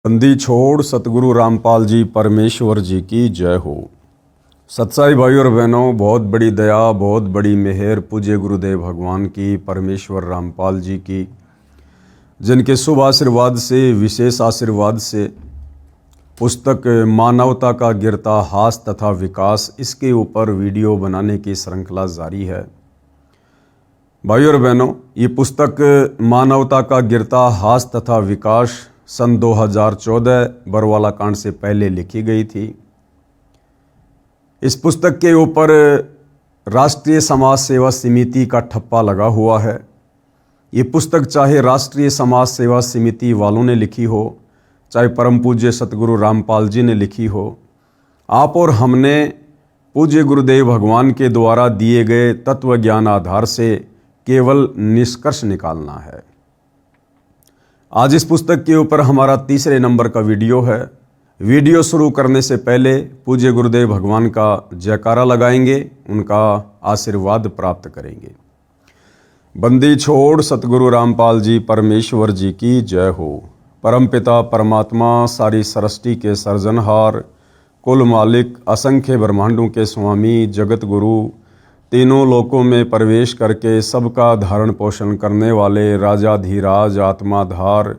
बंदी छोड़ सतगुरु रामपाल जी परमेश्वर जी की जय हो। सत्साई भाई और बहनों, बहुत बड़ी दया, बहुत बड़ी मेहर पूज्य गुरुदेव भगवान की, परमेश्वर रामपाल जी की, जिनके शुभ आशीर्वाद से, विशेष आशीर्वाद से पुस्तक मानवता का गिरता हास तथा विकास, इसके ऊपर वीडियो बनाने की श्रृंखला जारी है। भाई और बहनों, ये पुस्तक मानवता का गिरता हास तथा विकास सन 2014 बरवाला कांड से पहले लिखी गई थी। इस पुस्तक के ऊपर राष्ट्रीय समाज सेवा समिति का ठप्पा लगा हुआ है। ये पुस्तक चाहे राष्ट्रीय समाज सेवा समिति वालों ने लिखी हो, चाहे परम पूज्य सतगुरु रामपाल जी ने लिखी हो, आप और हमने पूज्य गुरुदेव भगवान के द्वारा दिए गए तत्व ज्ञान आधार से केवल निष्कर्ष निकालना है। आज इस पुस्तक के ऊपर हमारा तीसरे नंबर का वीडियो है। वीडियो शुरू करने से पहले पूज्य गुरुदेव भगवान का जयकारा लगाएंगे, उनका आशीर्वाद प्राप्त करेंगे। बंदी छोड़ सतगुरु रामपाल जी परमेश्वर जी की जय हो। परम पिता परमात्मा, सारी सृष्टि के सर्जनहार, कुल मालिक, असंख्य ब्रह्मांडों के स्वामी, जगत गुरु, तीनों लोकों में प्रवेश करके सबका धारण पोषण करने वाले राजाधीराज, आत्माधार,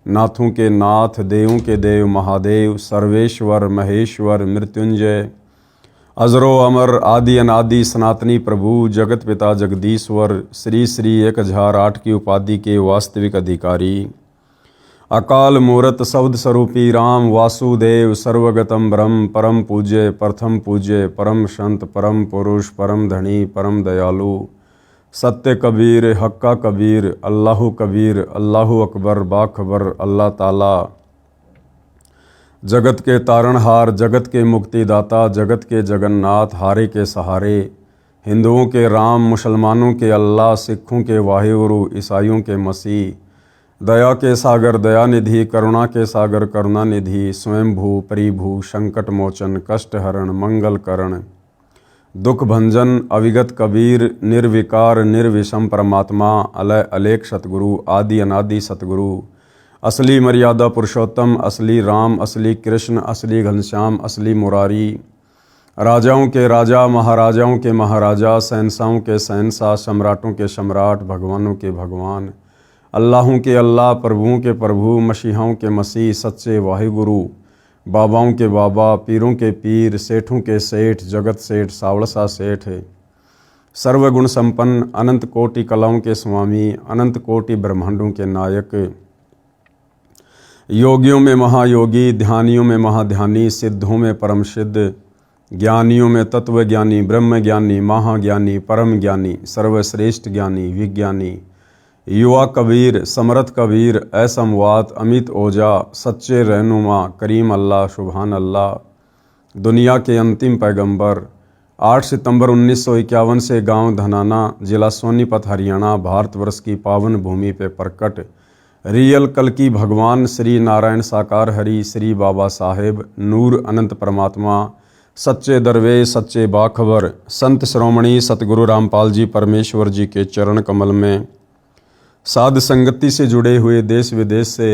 नाथों के नाथ, देवों के देव महादेव, सर्वेश्वर महेश्वर मृत्युंजय, अजरो अमर, आदि अनादि सनातनी प्रभु, जगत पिता जगदीश्वर, श्री श्री 1008 की उपाधि के वास्तविक अधिकारी, अकाल मूरत शब्द स्वरूपी राम वासुदेव, सर्वगतम ब्रह्म, परम पूज्य, प्रथम पूज्य, परम संत, परम पुरुष, परम धनी, परम दयालु, सत्य कबीर, हक्का कबीर, अल्लाहु कबीर, अल्लाहु अकबर, बाखबर, अल्लाह ताला, जगत के तारणहार, जगत के मुक्तिदाता, जगत के जगन्नाथ, हारे के सहारे, हिंदुओं के राम, मुसलमानों के अल्लाह, सिखों के वाहिगुरु, ईसाइयों के मसीह, दया के सागर दयानिधि, करुणा के सागर करुणानिधि, स्वयंभू परिभू, संकट मोचन, कष्ट हरण, मंगल करण, दुख भंजन, अविगत कबीर, निर्विकार निर्विषम परमात्मा, अलय अलेख सतगुरु, आदि अनादि सतगुरु, असली मर्यादा पुरुषोत्तम, असली राम, असली कृष्ण, असली घनश्याम, असली मुरारी, राजाओं के राजा, महाराजाओं के महाराजा, शहंशाहों के शहंशाह, सम्राटों के सम्राट, भगवानों के भगवान, अल्लाहों के अल्लाह, प्रभुओं के प्रभु, मसीहाओं के मसीह, सच्चे वाहिगुरु, बाबाओं के बाबा, पीरों के पीर, सेठों के सेठ, जगत सेठ, सावड़सा सेठ, सर्वगुण संपन्न, अनंत कोटि कलाओं के स्वामी, अनंत कोटि ब्रह्मांडों के नायक, योगियों में महायोगी, ध्यानियों में महाध्यानी, सिद्धों में परम सिद्ध, ज्ञानियों में तत्व ज्ञानी, ब्रह्म ज्ञानी, महाज्ञानी, परम ज्ञानी, सर्वश्रेष्ठ ज्ञानी, विज्ञानी, युवा कबीर, समर्थ कबीर, असमवात, अमित ओजा, सच्चे रहनुमा, करीम अल्लाह, सुभान अल्लाह, दुनिया के अंतिम पैगंबर, 8 सितंबर 1951 से गांव धनाना, जिला सोनीपत, हरियाणा, भारतवर्ष की पावन भूमि पे प्रकट रियल कल की भगवान श्री नारायण साकार हरि, श्री बाबा साहेब, नूर अनंत परमात्मा, सच्चे दरवेश, सच्चे बाखबर, संत श्रोमणी सतगुरु रामपाल जी परमेश्वर जी के चरण कमल में साध संगति से जुड़े हुए देश विदेश से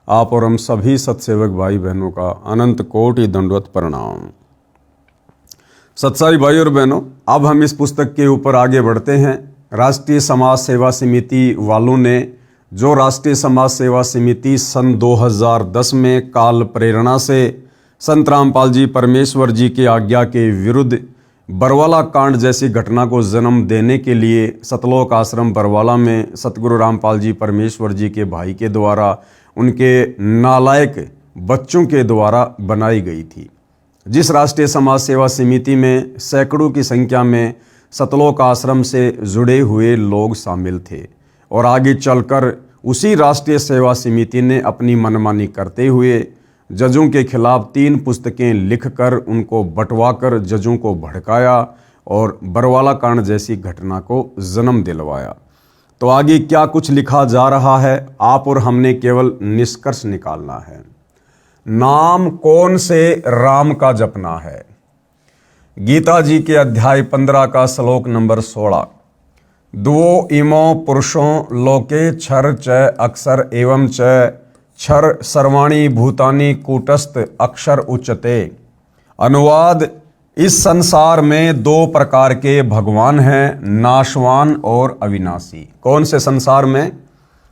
आप और हम सभी सत्सेवक भाई बहनों का अनंत कोटि दंडवत प्रणाम। सत्साई भाई और बहनों, अब हम इस पुस्तक के ऊपर आगे बढ़ते हैं। राष्ट्रीय समाज सेवा समिति वालों ने, जो राष्ट्रीय समाज सेवा समिति सन 2010 में काल प्रेरणा से संत रामपाल जी परमेश्वर जी की आज्ञा के विरुद्ध बरवाला कांड जैसी घटना को जन्म देने के लिए सतलोक आश्रम बरवाला में सतगुरु रामपाल जी परमेश्वर जी के भाई के द्वारा, उनके नालायक बच्चों के द्वारा बनाई गई थी। जिस राष्ट्रीय समाज सेवा समिति में सैकड़ों की संख्या में सतलोक आश्रम से जुड़े हुए लोग शामिल थे, और आगे चलकर उसी राष्ट्रीय सेवा समिति ने अपनी मनमानी करते हुए जजों के खिलाफ 3 पुस्तकें लिखकर उनको बंटवाकर जजों को भड़काया और बरवाला कांड जैसी घटना को जन्म दिलवाया। तो आगे क्या कुछ लिखा जा रहा है, आप और हमने केवल निष्कर्ष निकालना है। नाम कौन से राम का जपना है। गीता जी के अध्याय 15 का श्लोक नंबर 16, द्वो इमो पुरुषों लोके क्षर च अक्षर एवं च क्षर सर्वाणी भूतानि कूटस्थ अक्षर उच्चते। अनुवाद, इस संसार में दो प्रकार के भगवान हैं, नाशवान और अविनाशी। कौन से संसार में?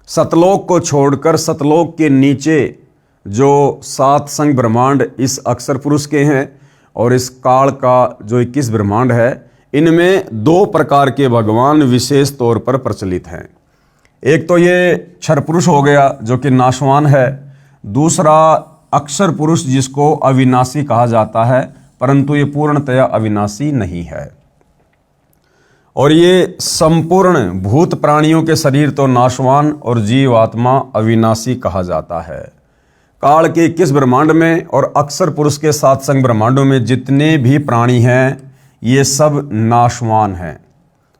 सतलोक को छोड़कर सतलोक के नीचे जो 7 संग ब्रह्मांड इस अक्षर पुरुष के हैं और इस काल का जो 21 ब्रह्मांड है, इनमें दो प्रकार के भगवान विशेष तौर पर प्रचलित हैं। एक तो ये क्षर पुरुष हो गया जो कि नाशवान है, दूसरा अक्षर पुरुष जिसको अविनाशी कहा जाता है, परंतु ये पूर्णतया अविनाशी नहीं है। और ये संपूर्ण भूत प्राणियों के शरीर तो नाशवान और जीवात्मा अविनाशी कहा जाता है। काल के 21 ब्रह्मांड में और अक्षर पुरुष के 7 संग ब्रह्मांडों में जितने भी प्राणी हैं, ये सब नाशवान हैं,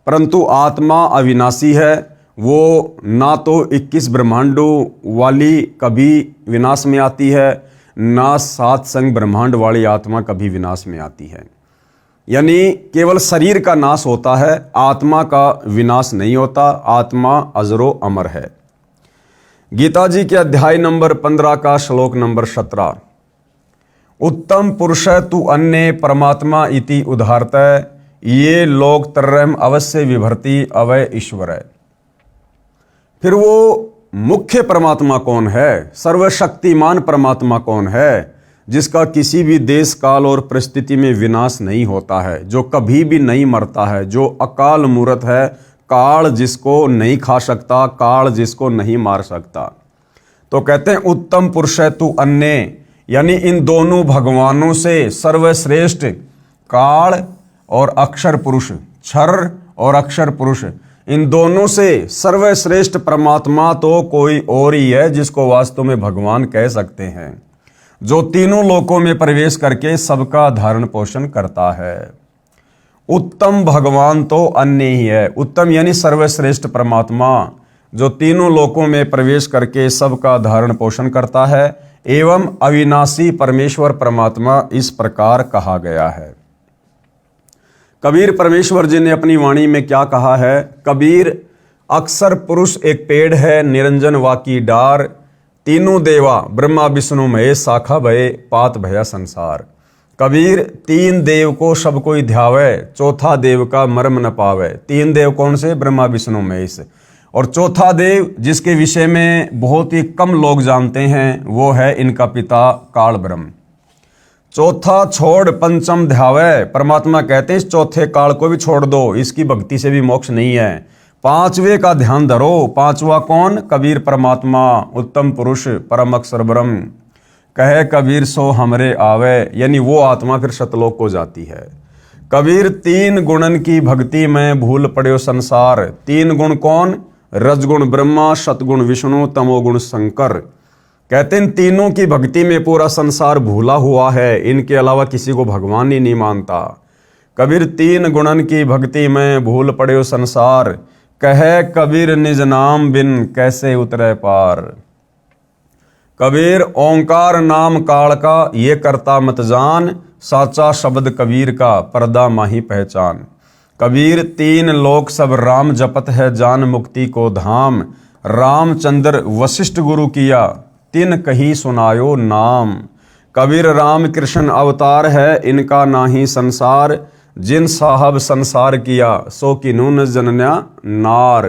परंतु आत्मा अविनाशी है। वो ना तो 21 ब्रह्मांडों वाली कभी विनाश में आती है, ना 7 संग ब्रह्मांड वाली आत्मा कभी विनाश में आती है। यानी केवल शरीर का नाश होता है, आत्मा का विनाश नहीं होता। आत्मा अजरो अमर है। गीता जी के अध्याय नंबर 15 का श्लोक नंबर 17, उत्तम पुरुष तु अन्य परमात्मा इति उदाहरत ये लोक तरम अवश्य विभर्ति अवय ईश्वर। फिर वो मुख्य परमात्मा कौन है, सर्वशक्तिमान परमात्मा कौन है, जिसका किसी भी देश काल और परिस्थिति में विनाश नहीं होता है, जो कभी भी नहीं मरता है, जो अकाल मूर्त है, काल जिसको नहीं खा सकता, काल जिसको नहीं मार सकता। तो कहते हैं उत्तम पुरुष है तू अन्य, यानी इन दोनों भगवानों से सर्वश्रेष्ठ काल और अक्षर पुरुष, क्षर और अक्षर पुरुष, इन दोनों से सर्वश्रेष्ठ परमात्मा तो कोई और ही है जिसको वास्तव में भगवान कह सकते हैं, जो तीनों लोकों में प्रवेश करके सबका धारण पोषण करता है। उत्तम भगवान तो अन्य ही है। उत्तम यानी सर्वश्रेष्ठ परमात्मा जो तीनों लोकों में प्रवेश करके सबका धारण पोषण करता है, एवं अविनाशी परमेश्वर परमात्मा इस प्रकार कहा गया है। कबीर परमेश्वर जी ने अपनी वाणी में क्या कहा है? कबीर, अक्षर पुरुष एक पेड़ है, निरंजन वाकी डार, तीनों देवा ब्रह्मा विष्णु महेश शाखा भये, पात भया संसार। कबीर, 3 देव को सब कोई ध्यावे, चौथा देव का मर्म न पावे। 3 देव कौन से? ब्रह्मा विष्णु महेश। और चौथा देव जिसके विषय में बहुत ही कम लोग जानते हैं, वो है इनका पिता काल ब्रह्म। चौथा छोड़ पंचम ध्यावे, परमात्मा कहते हैं इस चौथे काल को भी छोड़ दो, इसकी भक्ति से भी मोक्ष नहीं है। 5वें का ध्यान धरो। 5वां कौन? कबीर परमात्मा, उत्तम पुरुष, परम अक्षर ब्रह्म। कहे कबीर सो हमरे आवे, यानी वो आत्मा फिर सतलोक को जाती है। कबीर, 3 गुणन की भक्ति में भूल पड़े संसार। 3 गुण कौन? रजगुण ब्रह्मा, सतगुण विष्णु, तमोगुण शंकर। कहते हैं तीनों की भक्ति में पूरा संसार भूला हुआ है, इनके अलावा किसी को भगवान ही नहीं मानता। कबीर, 3 गुणन की भक्ति में भूल पड़े संसार, कहे कबीर निज नाम बिन कैसे उतरे पार। कबीर, ओंकार नाम काल का ये करता मत जान, साचा शब्द कबीर का पर्दा माही पहचान। कबीर, 3 लोक सब राम जपत है, जान मुक्ति को धाम, रामचंद्र वशिष्ठ गुरु किया, तिन कही सुनायो नाम। कबीर, राम कृष्ण अवतार है, इनका नाही संसार, जिन साहब संसार किया, सो किनु न जनन्या नार।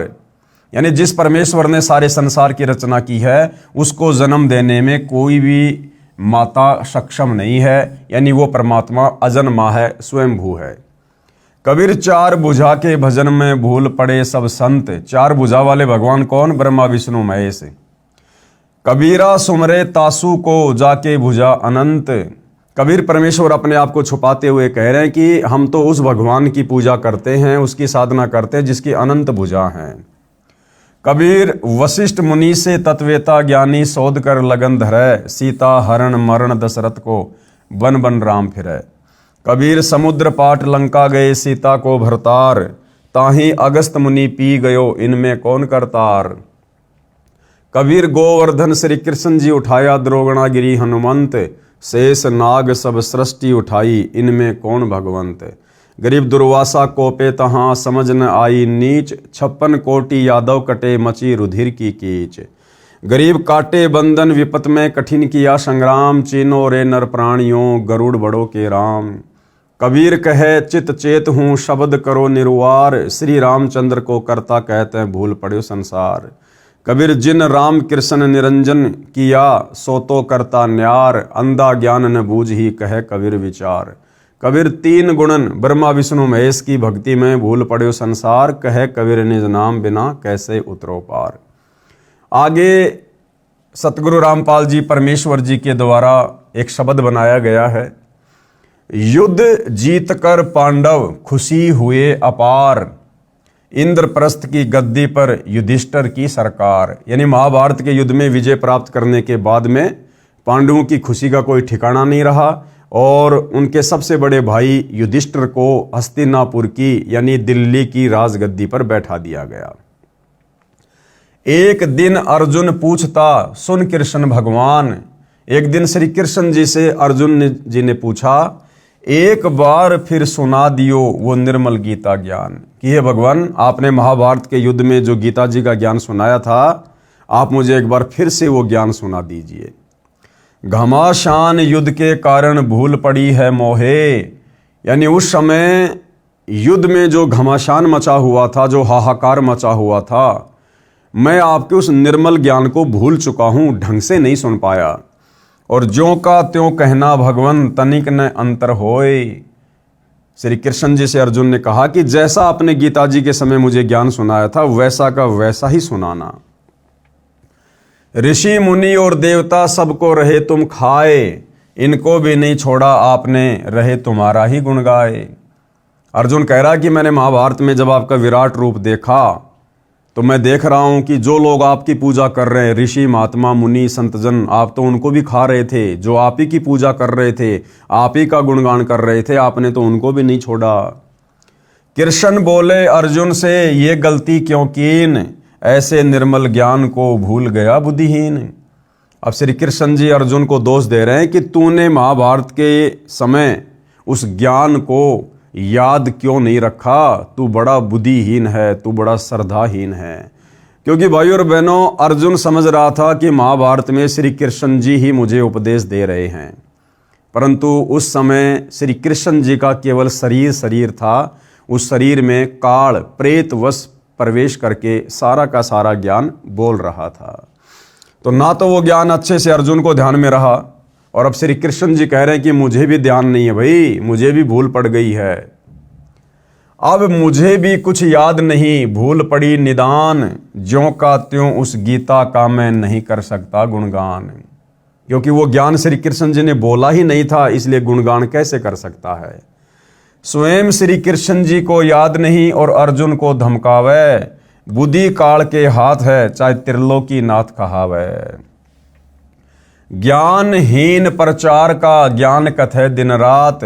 यानी जिस परमेश्वर ने सारे संसार की रचना की है, उसको जन्म देने में कोई भी माता सक्षम नहीं है, यानी वो परमात्मा अजन्मा है, स्वयंभू है। कबीर, 4 भुजा के भजन में भूल पड़े सब संत। 4 भुजा वाले भगवान कौन? ब्रह्मा विष्णु महेश। कबीरा, सुमरे तासु को जाके भुजा अनंत। कबीर परमेश्वर अपने आप को छुपाते हुए कह रहे हैं कि हम तो उस भगवान की पूजा करते हैं, उसकी साधना करते हैं जिसकी अनंत भुजा हैं। कबीर, वशिष्ठ मुनि से तत्वेता ज्ञानी, शोध कर लगन धरे, सीता हरण मरण दशरथ को बन बन राम फिरे। कबीर, समुद्र पाट लंका गए, सीता को भरतार, ताही अगस्त मुनि पी गयो, इनमें कौन करतार। कबीर, गोवर्धन श्री कृष्ण जी उठाया, द्रोगणागिरी हनुमंत, शेष नाग सब सृष्टि उठाई, इनमें कौन भगवंत। गरीब दुर्वासा कोपे तहाँ, समझ न आई नीच, 56 कोटि यादव कटे, मची रुधिर की कीच। गरीब काटे बंधन विपत में कठिन किया संग्राम, चीनो रे नर प्राणियों गरुड़ बड़ो के राम। कबीर कहे चित चेत हूँ शब्द करो निर्वार, श्री रामचंद्र को करता कहते हैं भूल पड़ो संसार। कबीर जिन राम कृष्ण निरंजन किया, सो तो करता न्यार, अंधा ज्ञान न बूझ ही कहे कबीर विचार। कबीर तीन गुणन ब्रह्मा विष्णु महेश की भक्ति में भूल पड़ो संसार, कहे कबीर निज नाम बिना कैसे उतरो पार। आगे सतगुरु रामपाल जी परमेश्वर जी के द्वारा एक शब्द बनाया गया है, युद्ध जीत कर पांडव खुशी हुए अपार, इंद्रप्रस्थ की गद्दी पर युधिष्ठिर की सरकार। यानी महाभारत के युद्ध में विजय प्राप्त करने के बाद में पांडवों की खुशी का कोई ठिकाना नहीं रहा और उनके सबसे बड़े भाई युधिष्ठिर को हस्तिनापुर की यानी दिल्ली की राजगद्दी पर बैठा दिया गया। एक दिन अर्जुन पूछता सुन कृष्ण भगवान, एक दिन श्री कृष्ण जी से अर्जुन जी ने पूछा, एक बार फिर सुना दियो वो निर्मल गीता ज्ञान, कि हे भगवान आपने महाभारत के युद्ध में जो गीता जी का ज्ञान सुनाया था, आप मुझे एक बार फिर से वो ज्ञान सुना दीजिए। घमासान युद्ध के कारण भूल पड़ी है मोहे, यानी उस समय युद्ध में जो घमासान मचा हुआ था, जो हाहाकार मचा हुआ था, मैं आपके उस निर्मल ज्ञान को भूल चुका हूं, ढंग से नहीं सुन पाया। और ज्यों का त्यों कहना भगवन तनिक न अंतर होए। श्री कृष्ण जी से अर्जुन ने कहा कि जैसा आपने गीता जी के समय मुझे ज्ञान सुनाया था वैसा का वैसा ही सुनाना। ऋषि मुनि और देवता सबको रहे तुम खाए, इनको भी नहीं छोड़ा आपने रहे तुम्हारा ही गुण गाए। अर्जुन कह रहा कि मैंने महाभारत में जब आपका विराट रूप देखा तो मैं देख रहा हूं कि जो लोग आपकी पूजा कर रहे हैं, ऋषि महात्मा मुनि संतजन, आप तो उनको भी खा रहे थे। जो आप ही की पूजा कर रहे थे, आप ही का गुणगान कर रहे थे, आपने तो उनको भी नहीं छोड़ा। कृष्ण बोले अर्जुन से ये गलती क्यों कीन, ऐसे निर्मल ज्ञान को भूल गया बुद्धिहीन। अब श्री कृष्ण जी अर्जुन को दोष दे रहे हैं कि तूने महाभारत के समय उस ज्ञान को याद क्यों नहीं रखा, तू बड़ा बुद्धिहीन है, तू बड़ा श्रद्धाहीन है। क्योंकि भाई और बहनों, अर्जुन समझ रहा था कि महाभारत में श्री कृष्ण जी ही मुझे उपदेश दे रहे हैं, परंतु उस समय श्री कृष्ण जी का केवल शरीर था। उस शरीर में काल प्रेत वश प्रवेश करके सारा का सारा ज्ञान बोल रहा था। तो ना तो वो ज्ञान अच्छे से अर्जुन को ध्यान में रहा, और अब श्री कृष्ण जी कह रहे हैं कि मुझे भी ध्यान नहीं है भाई, मुझे भी भूल पड़ गई है, अब मुझे भी कुछ याद नहीं, भूल पड़ी निदान, ज्यों का त्यों उस गीता का मैं नहीं कर सकता गुणगान। क्योंकि वो ज्ञान श्री कृष्ण जी ने बोला ही नहीं था, इसलिए गुणगान कैसे कर सकता है। स्वयं श्री कृष्ण जी को याद नहीं और अर्जुन को धमकावे, बुद्धि काल के हाथ है चाहे त्रिलोकी नाथ कहावे। ज्ञानहीन प्रचार का ज्ञान कथे दिन रात,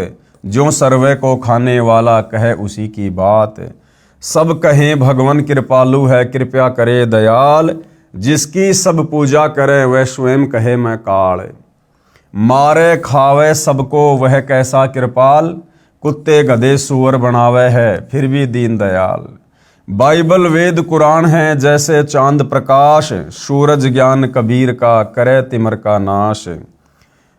जो सर्वे को खाने वाला कहे उसी की बात। सब कहें भगवान कृपालु है कृपया करे दयाल, जिसकी सब पूजा करे वह स्वयं कहे मैं काल। मारे खावे सबको वह कैसा कृपाल, कुत्ते गधे सुअर बनावे है फिर भी दीन दयाल। बाइबल वेद कुरान है जैसे चांद प्रकाश, सूरज ज्ञान कबीर का करे तिमर का नाश।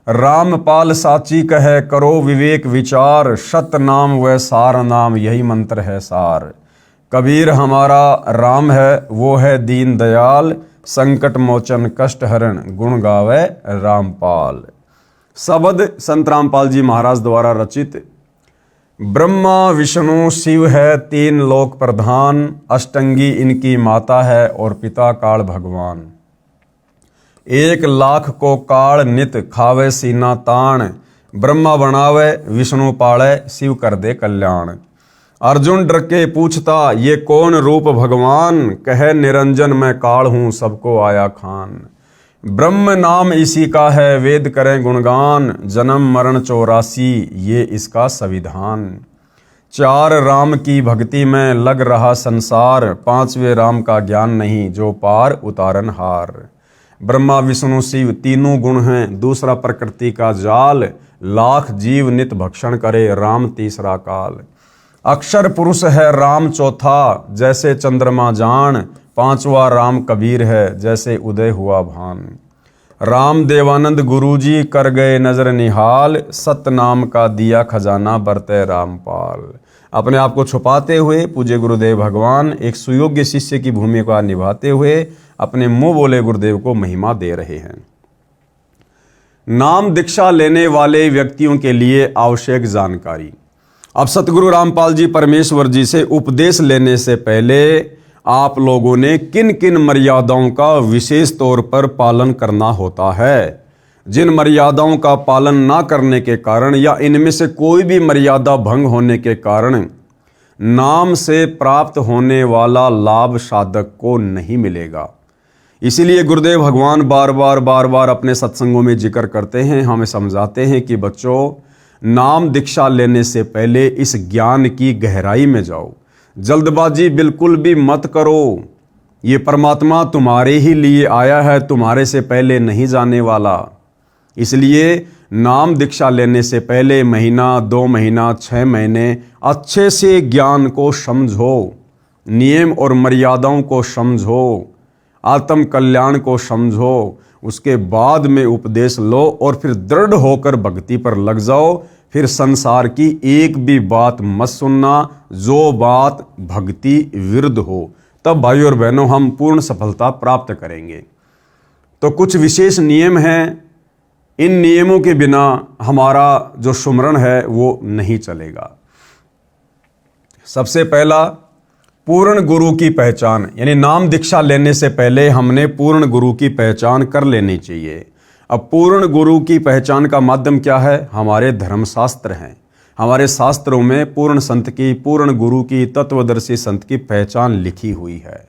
रामपाल साची कहे करो विवेक विचार, सत नाम व सार नाम यही मंत्र है सार। कबीर हमारा राम है वो है दीन दयाल, संकट मोचन कष्ट हरण गुण गावे रामपाल। शब्द संत रामपाल जी महाराज द्वारा रचित। ब्रह्मा विष्णु शिव है तीन लोक प्रधान, अष्टंगी इनकी माता है और पिता काल भगवान। 1 लाख को काल नित खावे सीना ताण, ब्रह्मा बनावे विष्णु पाले शिव कर दे कल्याण। अर्जुन डर के पूछता ये कौन रूप भगवान, कहे निरंजन मैं काल हूँ सबको आया खान। ब्रह्म नाम इसी का है वेद करें गुणगान, जन्म मरण 84 ये इसका संविधान। 4 राम की भक्ति में लग रहा संसार, 5वें राम का ज्ञान नहीं जो पार उतारन हार। ब्रह्मा विष्णु शिव तीनों गुण हैं, दूसरा प्रकृति का जाल, लाख जीव नित भक्षण करे राम तीसरा काल। अक्षर पुरुष है राम चौथा, जैसे चंद्रमा जान, पांचवा राम कबीर है, जैसे उदय हुआ भान। राम देवानंद गुरुजी कर गए नजर निहाल, सतनाम का दिया खजाना बरते रामपाल। अपने आप को छुपाते हुए पूज्य गुरुदेव भगवान एक सुयोग्य शिष्य की भूमिका निभाते हुए अपने मुंह बोले गुरुदेव को महिमा दे रहे हैं। नाम दीक्षा लेने वाले व्यक्तियों के लिए आवश्यक जानकारी। अब सतगुरु रामपाल जी परमेश्वर जी से उपदेश लेने से पहले आप लोगों ने किन किन मर्यादाओं का विशेष तौर पर पालन करना होता है। जिन मर्यादाओं का पालन ना करने के कारण या इनमें से कोई भी मर्यादा भंग होने के कारण नाम से प्राप्त होने वाला लाभ साधक को नहीं मिलेगा। इसीलिए गुरुदेव भगवान बार बार अपने सत्संगों में जिक्र करते हैं, हमें समझाते हैं कि बच्चों, नाम दीक्षा लेने से पहले इस ज्ञान की गहराई में जाओ। जल्दबाजी बिल्कुल भी मत करो। ये परमात्मा तुम्हारे ही लिए आया है, तुम्हारे से पहले नहीं जाने वाला। इसलिए नाम दीक्षा लेने से पहले महीना, 2 महीना, 6 महीने अच्छे से ज्ञान को समझो, नियम और मर्यादाओं को समझो, आत्म कल्याण को समझो। उसके बाद में उपदेश लो और फिर दृढ़ होकर भक्ति पर लग जाओ। फिर संसार की एक भी बात मत सुनना जो बात भक्ति विरुद्ध हो। तब भाइयों और बहनों हम पूर्ण सफलता प्राप्त करेंगे। तो कुछ विशेष नियम हैं, इन नियमों के बिना हमारा जो सुमरण है वो नहीं चलेगा। सबसे पहला, पूर्ण गुरु की पहचान, यानी नाम दीक्षा लेने से पहले हमने पूर्ण गुरु की पहचान कर लेनी चाहिए। अब पूर्ण गुरु की पहचान का माध्यम क्या है? हमारे धर्मशास्त्र हैं। हमारे शास्त्रों में पूर्ण संत की, पूर्ण गुरु की, तत्वदर्शी संत की पहचान लिखी हुई है।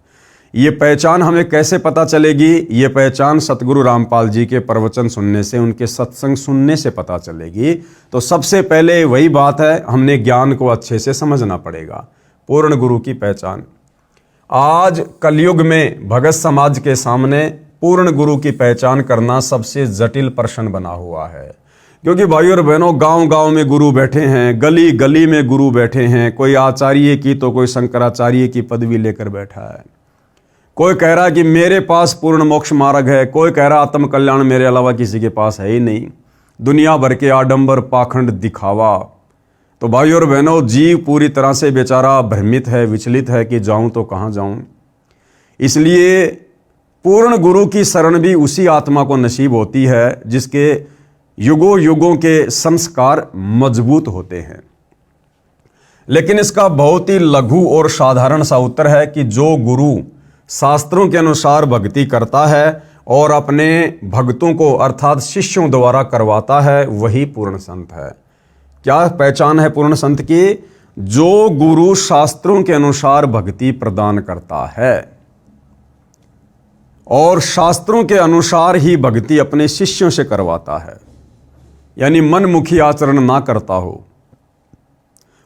ये पहचान हमें कैसे पता चलेगी? ये पहचान सतगुरु रामपाल जी के प्रवचन सुनने से, उनके सत्संग सुनने से पता चलेगी। तो सबसे पहले वही बात है, हमने ज्ञान को अच्छे से समझना पड़ेगा। पूर्ण गुरु की पहचान। आज कलयुग में भगत समाज के सामने पूर्ण गुरु की पहचान करना सबसे जटिल प्रश्न बना हुआ है। क्योंकि भाइयों और बहनों, गांव गांव में गुरु बैठे हैं, गली गली में गुरु बैठे हैं। कोई आचार्य की तो कोई शंकराचार्य की पदवी लेकर बैठा है। कोई कह रहा है कि मेरे पास पूर्ण मोक्ष मार्ग है, कोई कह रहा आत्म कल्याण मेरे अलावा किसी के पास है ही नहीं। दुनिया भर के आडंबर, पाखंड, दिखावा। तो भाइयों और बहनों, जीव पूरी तरह से बेचारा भ्रमित है, विचलित है कि जाऊं तो कहां जाऊं। इसलिए पूर्ण गुरु की शरण भी उसी आत्मा को नसीब होती है जिसके युगों युगों के संस्कार मजबूत होते हैं। लेकिन इसका बहुत ही लघु और साधारण सा उत्तर है कि जो गुरु शास्त्रों के अनुसार भक्ति करता है और अपने भक्तों को अर्थात शिष्यों द्वारा करवाता है, वही पूर्ण संत है। क्या पहचान है पूर्ण संत की? जो गुरु शास्त्रों के अनुसार भक्ति प्रदान करता है और शास्त्रों के अनुसार ही भक्ति अपने शिष्यों से करवाता है, यानी मनमुखी आचरण ना करता हो,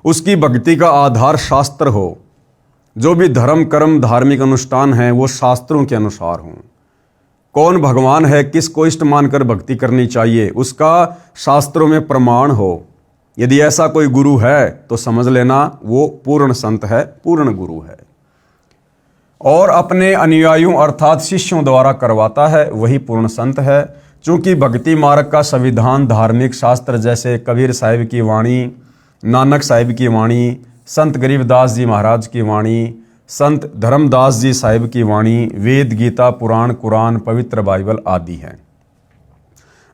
उसकी भक्ति का आधार शास्त्र हो। जो भी धर्म, कर्म, धार्मिक अनुष्ठान है वो शास्त्रों के अनुसार हों। कौन भगवान है, किसको इष्ट मानकर भक्ति करनी चाहिए, उसका शास्त्रों में प्रमाण हो। यदि ऐसा कोई गुरु है तो समझ लेना वो पूर्ण संत है, पूर्ण गुरु है। और अपने अनुयायियों अर्थात शिष्यों द्वारा करवाता है, वही पूर्ण संत है। चूंकि भक्ति मार्ग का संविधान धार्मिक शास्त्र जैसे कबीर साहिब की वाणी, नानक साहिब की वाणी, संत गरीबदास जी महाराज की वाणी, संत धर्मदास जी साहिब की वाणी, वेद, गीता, पुराण, कुरान, पवित्र बाइबल आदि हैं।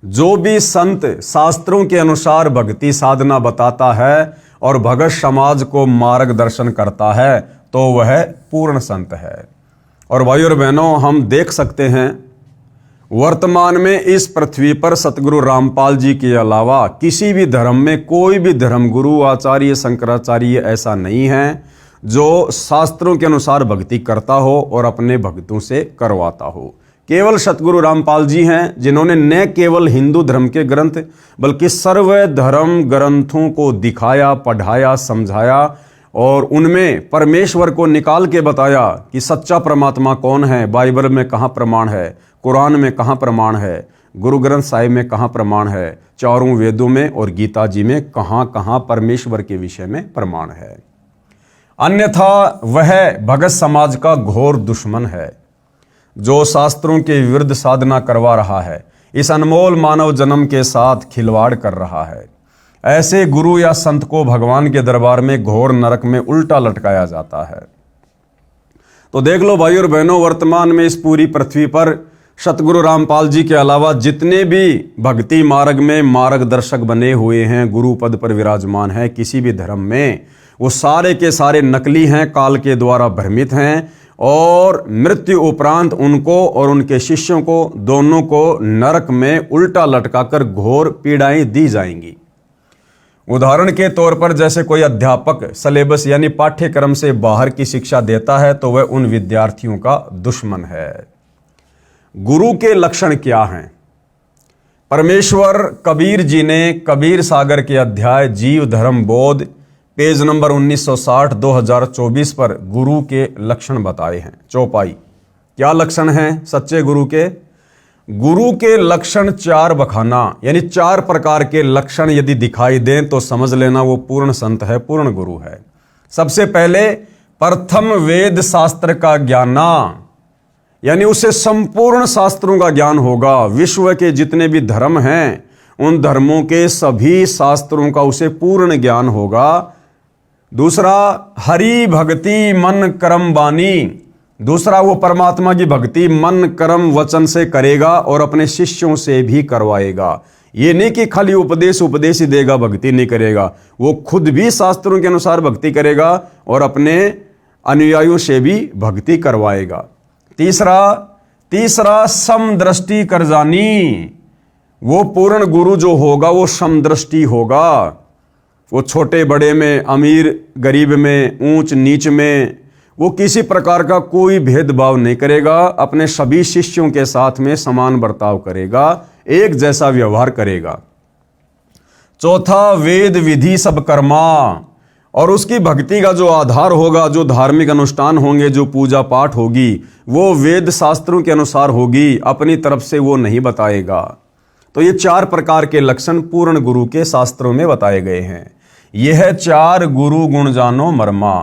जो भी संत शास्त्रों के अनुसार भक्ति साधना बताता है और भगत समाज को मार्गदर्शन करता है तो वह पूर्ण संत है। और भाइयों और बहनों, हम देख सकते हैं वर्तमान में इस पृथ्वी पर सतगुरु रामपाल जी के अलावा किसी भी धर्म में कोई भी धर्मगुरु, आचार्य, शंकराचार्य ऐसा नहीं है जो शास्त्रों के अनुसार भक्ति करता हो और अपने भक्तों से करवाता हो। केवल सतगुरु रामपाल जी हैं जिन्होंने न केवल हिंदू धर्म के ग्रंथ बल्कि सर्व धर्म ग्रंथों को दिखाया, पढ़ाया, समझाया और उनमें परमेश्वर को निकाल के बताया कि सच्चा परमात्मा कौन है, बाइबल में कहाँ प्रमाण है, कुरान में कहाँ प्रमाण है, गुरु ग्रंथ साहिब में कहाँ प्रमाण है, चारों वेदों में और गीता जी में कहाँ कहाँ परमेश्वर के विषय में प्रमाण है। अन्यथा वह भगत समाज का घोर दुश्मन है, जो शास्त्रों के विरुद्ध साधना करवा रहा है, इस अनमोल मानव जन्म के साथ खिलवाड़ कर रहा है। ऐसे गुरु या संत को भगवान के दरबार में घोर नरक में उल्टा लटकाया जाता है। तो देख लो भाई और बहनों, वर्तमान में इस पूरी पृथ्वी पर सतगुरु रामपाल जी के अलावा जितने भी भक्ति मार्ग में मार्गदर्शक बने हुए हैं, गुरु पद पर विराजमान हैं किसी भी धर्म में, वो सारे के सारे नकली हैं, काल के द्वारा भ्रमित हैं, और मृत्यु उपरांत उनको और उनके शिष्यों को दोनों को नरक में उल्टा लटकाकर घोर पीड़ाएं दी जाएंगी। उदाहरण के तौर पर जैसे कोई अध्यापक सिलेबस यानी पाठ्यक्रम से बाहर की शिक्षा देता है तो वह उन विद्यार्थियों का दुश्मन है। गुरु के लक्षण क्या हैं? परमेश्वर कबीर जी ने कबीर सागर के अध्याय जीव धर्म बोध पेज नंबर 1960 2024 पर गुरु के लक्षण बताए हैं। चौपाई क्या लक्षण हैं सच्चे गुरु के? गुरु के लक्षण 4 बखाना, यानी 4 प्रकार के लक्षण यदि दिखाई दें तो समझ लेना वो पूर्ण संत है, पूर्ण गुरु है। सबसे पहले प्रथम वेद शास्त्र का ज्ञाना, यानी उसे संपूर्ण शास्त्रों का ज्ञान होगा। विश्व के जितने भी धर्म हैं उन धर्मों के सभी शास्त्रों का उसे पूर्ण ज्ञान होगा। दूसरा हरि भक्ति मन कर्म वाणी, दूसरा वो परमात्मा की भक्ति मन कर्म वचन से करेगा और अपने शिष्यों से भी करवाएगा। ये नहीं कि खाली उपदेश ही देगा, भक्ति नहीं करेगा, वो खुद भी शास्त्रों के अनुसार भक्ति करेगा और अपने अनुयायियों से भी भक्ति करवाएगा। तीसरा समदृष्टि कर जानी, वो पूर्ण गुरु जो होगा वो समदृष्टि होगा। वो छोटे बड़े में, अमीर गरीब में, ऊंच नीच में वो किसी प्रकार का कोई भेदभाव नहीं करेगा, अपने सभी शिष्यों के साथ में समान बर्ताव करेगा, एक जैसा व्यवहार करेगा। चौथा वेद विधि सब कर्मा, और उसकी भक्ति का जो आधार होगा, जो धार्मिक अनुष्ठान होंगे, जो पूजा पाठ होगी, वो वेद शास्त्रों के अनुसार होगी, अपनी तरफ से वो नहीं बताएगा। तो ये 4 प्रकार के लक्षण पूर्ण गुरु के शास्त्रों में बताए गए हैं। यह 4 गुरु गुण जानो मर्मा।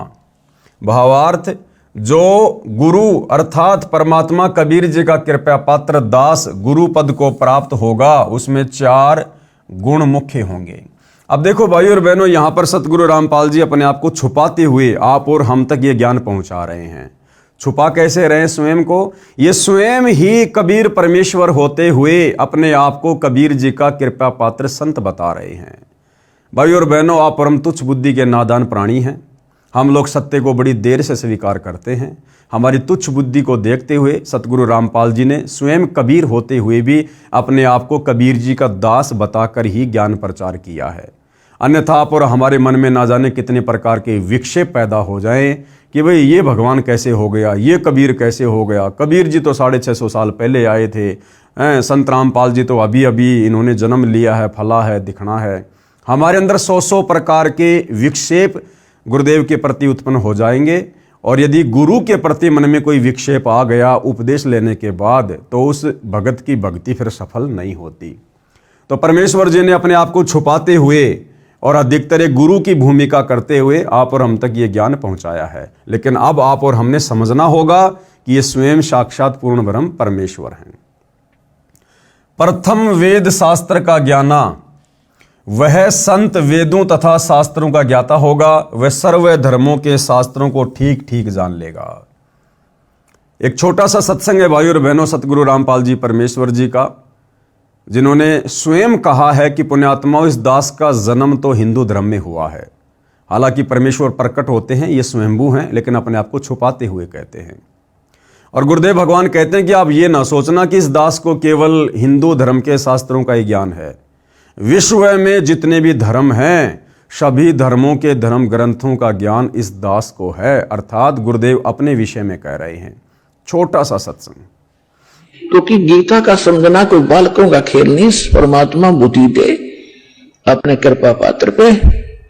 भावार्थ, जो गुरु अर्थात परमात्मा कबीर जी का कृपा पात्र दास गुरु पद को प्राप्त होगा, उसमें 4 गुण मुख्य होंगे। अब देखो भाई और बहनों, यहां पर सतगुरु रामपाल जी अपने आप को छुपाते हुए आप और हम तक ये ज्ञान पहुंचा रहे हैं। छुपा कैसे रहे स्वयं को? ये स्वयं ही कबीर परमेश्वर होते हुए अपने आप को कबीर जी का कृपा पात्र संत बता रहे हैं। भाई और बहनों, आप परम तुच्छ बुद्धि के नादान प्राणी हैं। हम लोग सत्य को बड़ी देर से स्वीकार करते हैं। हमारी तुच्छ बुद्धि को देखते हुए सतगुरु रामपाल जी ने स्वयं कबीर होते हुए भी अपने आप को कबीर जी का दास बताकर ही ज्ञान प्रचार किया है। अन्यथा आप और हमारे मन में ना जाने कितने प्रकार के विक्षेप पैदा हो जाएं कि भाई ये भगवान कैसे हो गया, ये कबीर कैसे हो गया, कबीर जी तो 650 साल पहले आए थे, संत रामपाल जी तो अभी अभी इन्होंने जन्म लिया है, फला है, दिखना है। हमारे अंदर 100 प्रकार के विक्षेप गुरुदेव के प्रति उत्पन्न हो जाएंगे, और यदि गुरु के प्रति मन में कोई विक्षेप आ गया उपदेश लेने के बाद, तो उस भगत की भक्ति फिर सफल नहीं होती। तो परमेश्वर जी ने अपने आप को छुपाते हुए और अधिकतर एक गुरु की भूमिका करते हुए आप और हम तक ये ज्ञान पहुंचाया है। लेकिन अब आप और हमने समझना होगा कि ये स्वयं साक्षात पूर्ण ब्रह्म परमेश्वर हैं। प्रथम वेद शास्त्र का ज्ञाना, वह संत वेदों तथा शास्त्रों का ज्ञाता होगा, वह सर्व धर्मों के शास्त्रों को ठीक ठीक जान लेगा। एक छोटा सा सत्संग है भाई और बहनों सतगुरु रामपाल जी परमेश्वर जी का, जिन्होंने स्वयं कहा है कि पुण्यात्माओं, इस दास का जन्म तो हिंदू धर्म में हुआ है। हालांकि परमेश्वर प्रकट होते हैं, ये स्वयंभू हैं, लेकिन अपने आप को छुपाते हुए कहते हैं। और गुरुदेव भगवान कहते हैं कि आप ये ना सोचना कि इस दास को केवल हिंदू धर्म के शास्त्रों का ही ज्ञान है। विश्व में जितने भी धर्म हैं, सभी धर्मों के धर्म ग्रंथों का ज्ञान इस दास को है। अर्थात गुरुदेव अपने विषय में कह रहे हैं। छोटा सा सत्संग, क्योंकि गीता का समझना कोई बालकों का खेल नहीं, परमात्मा बुद्धि दे अपने कृपा पात्र पे,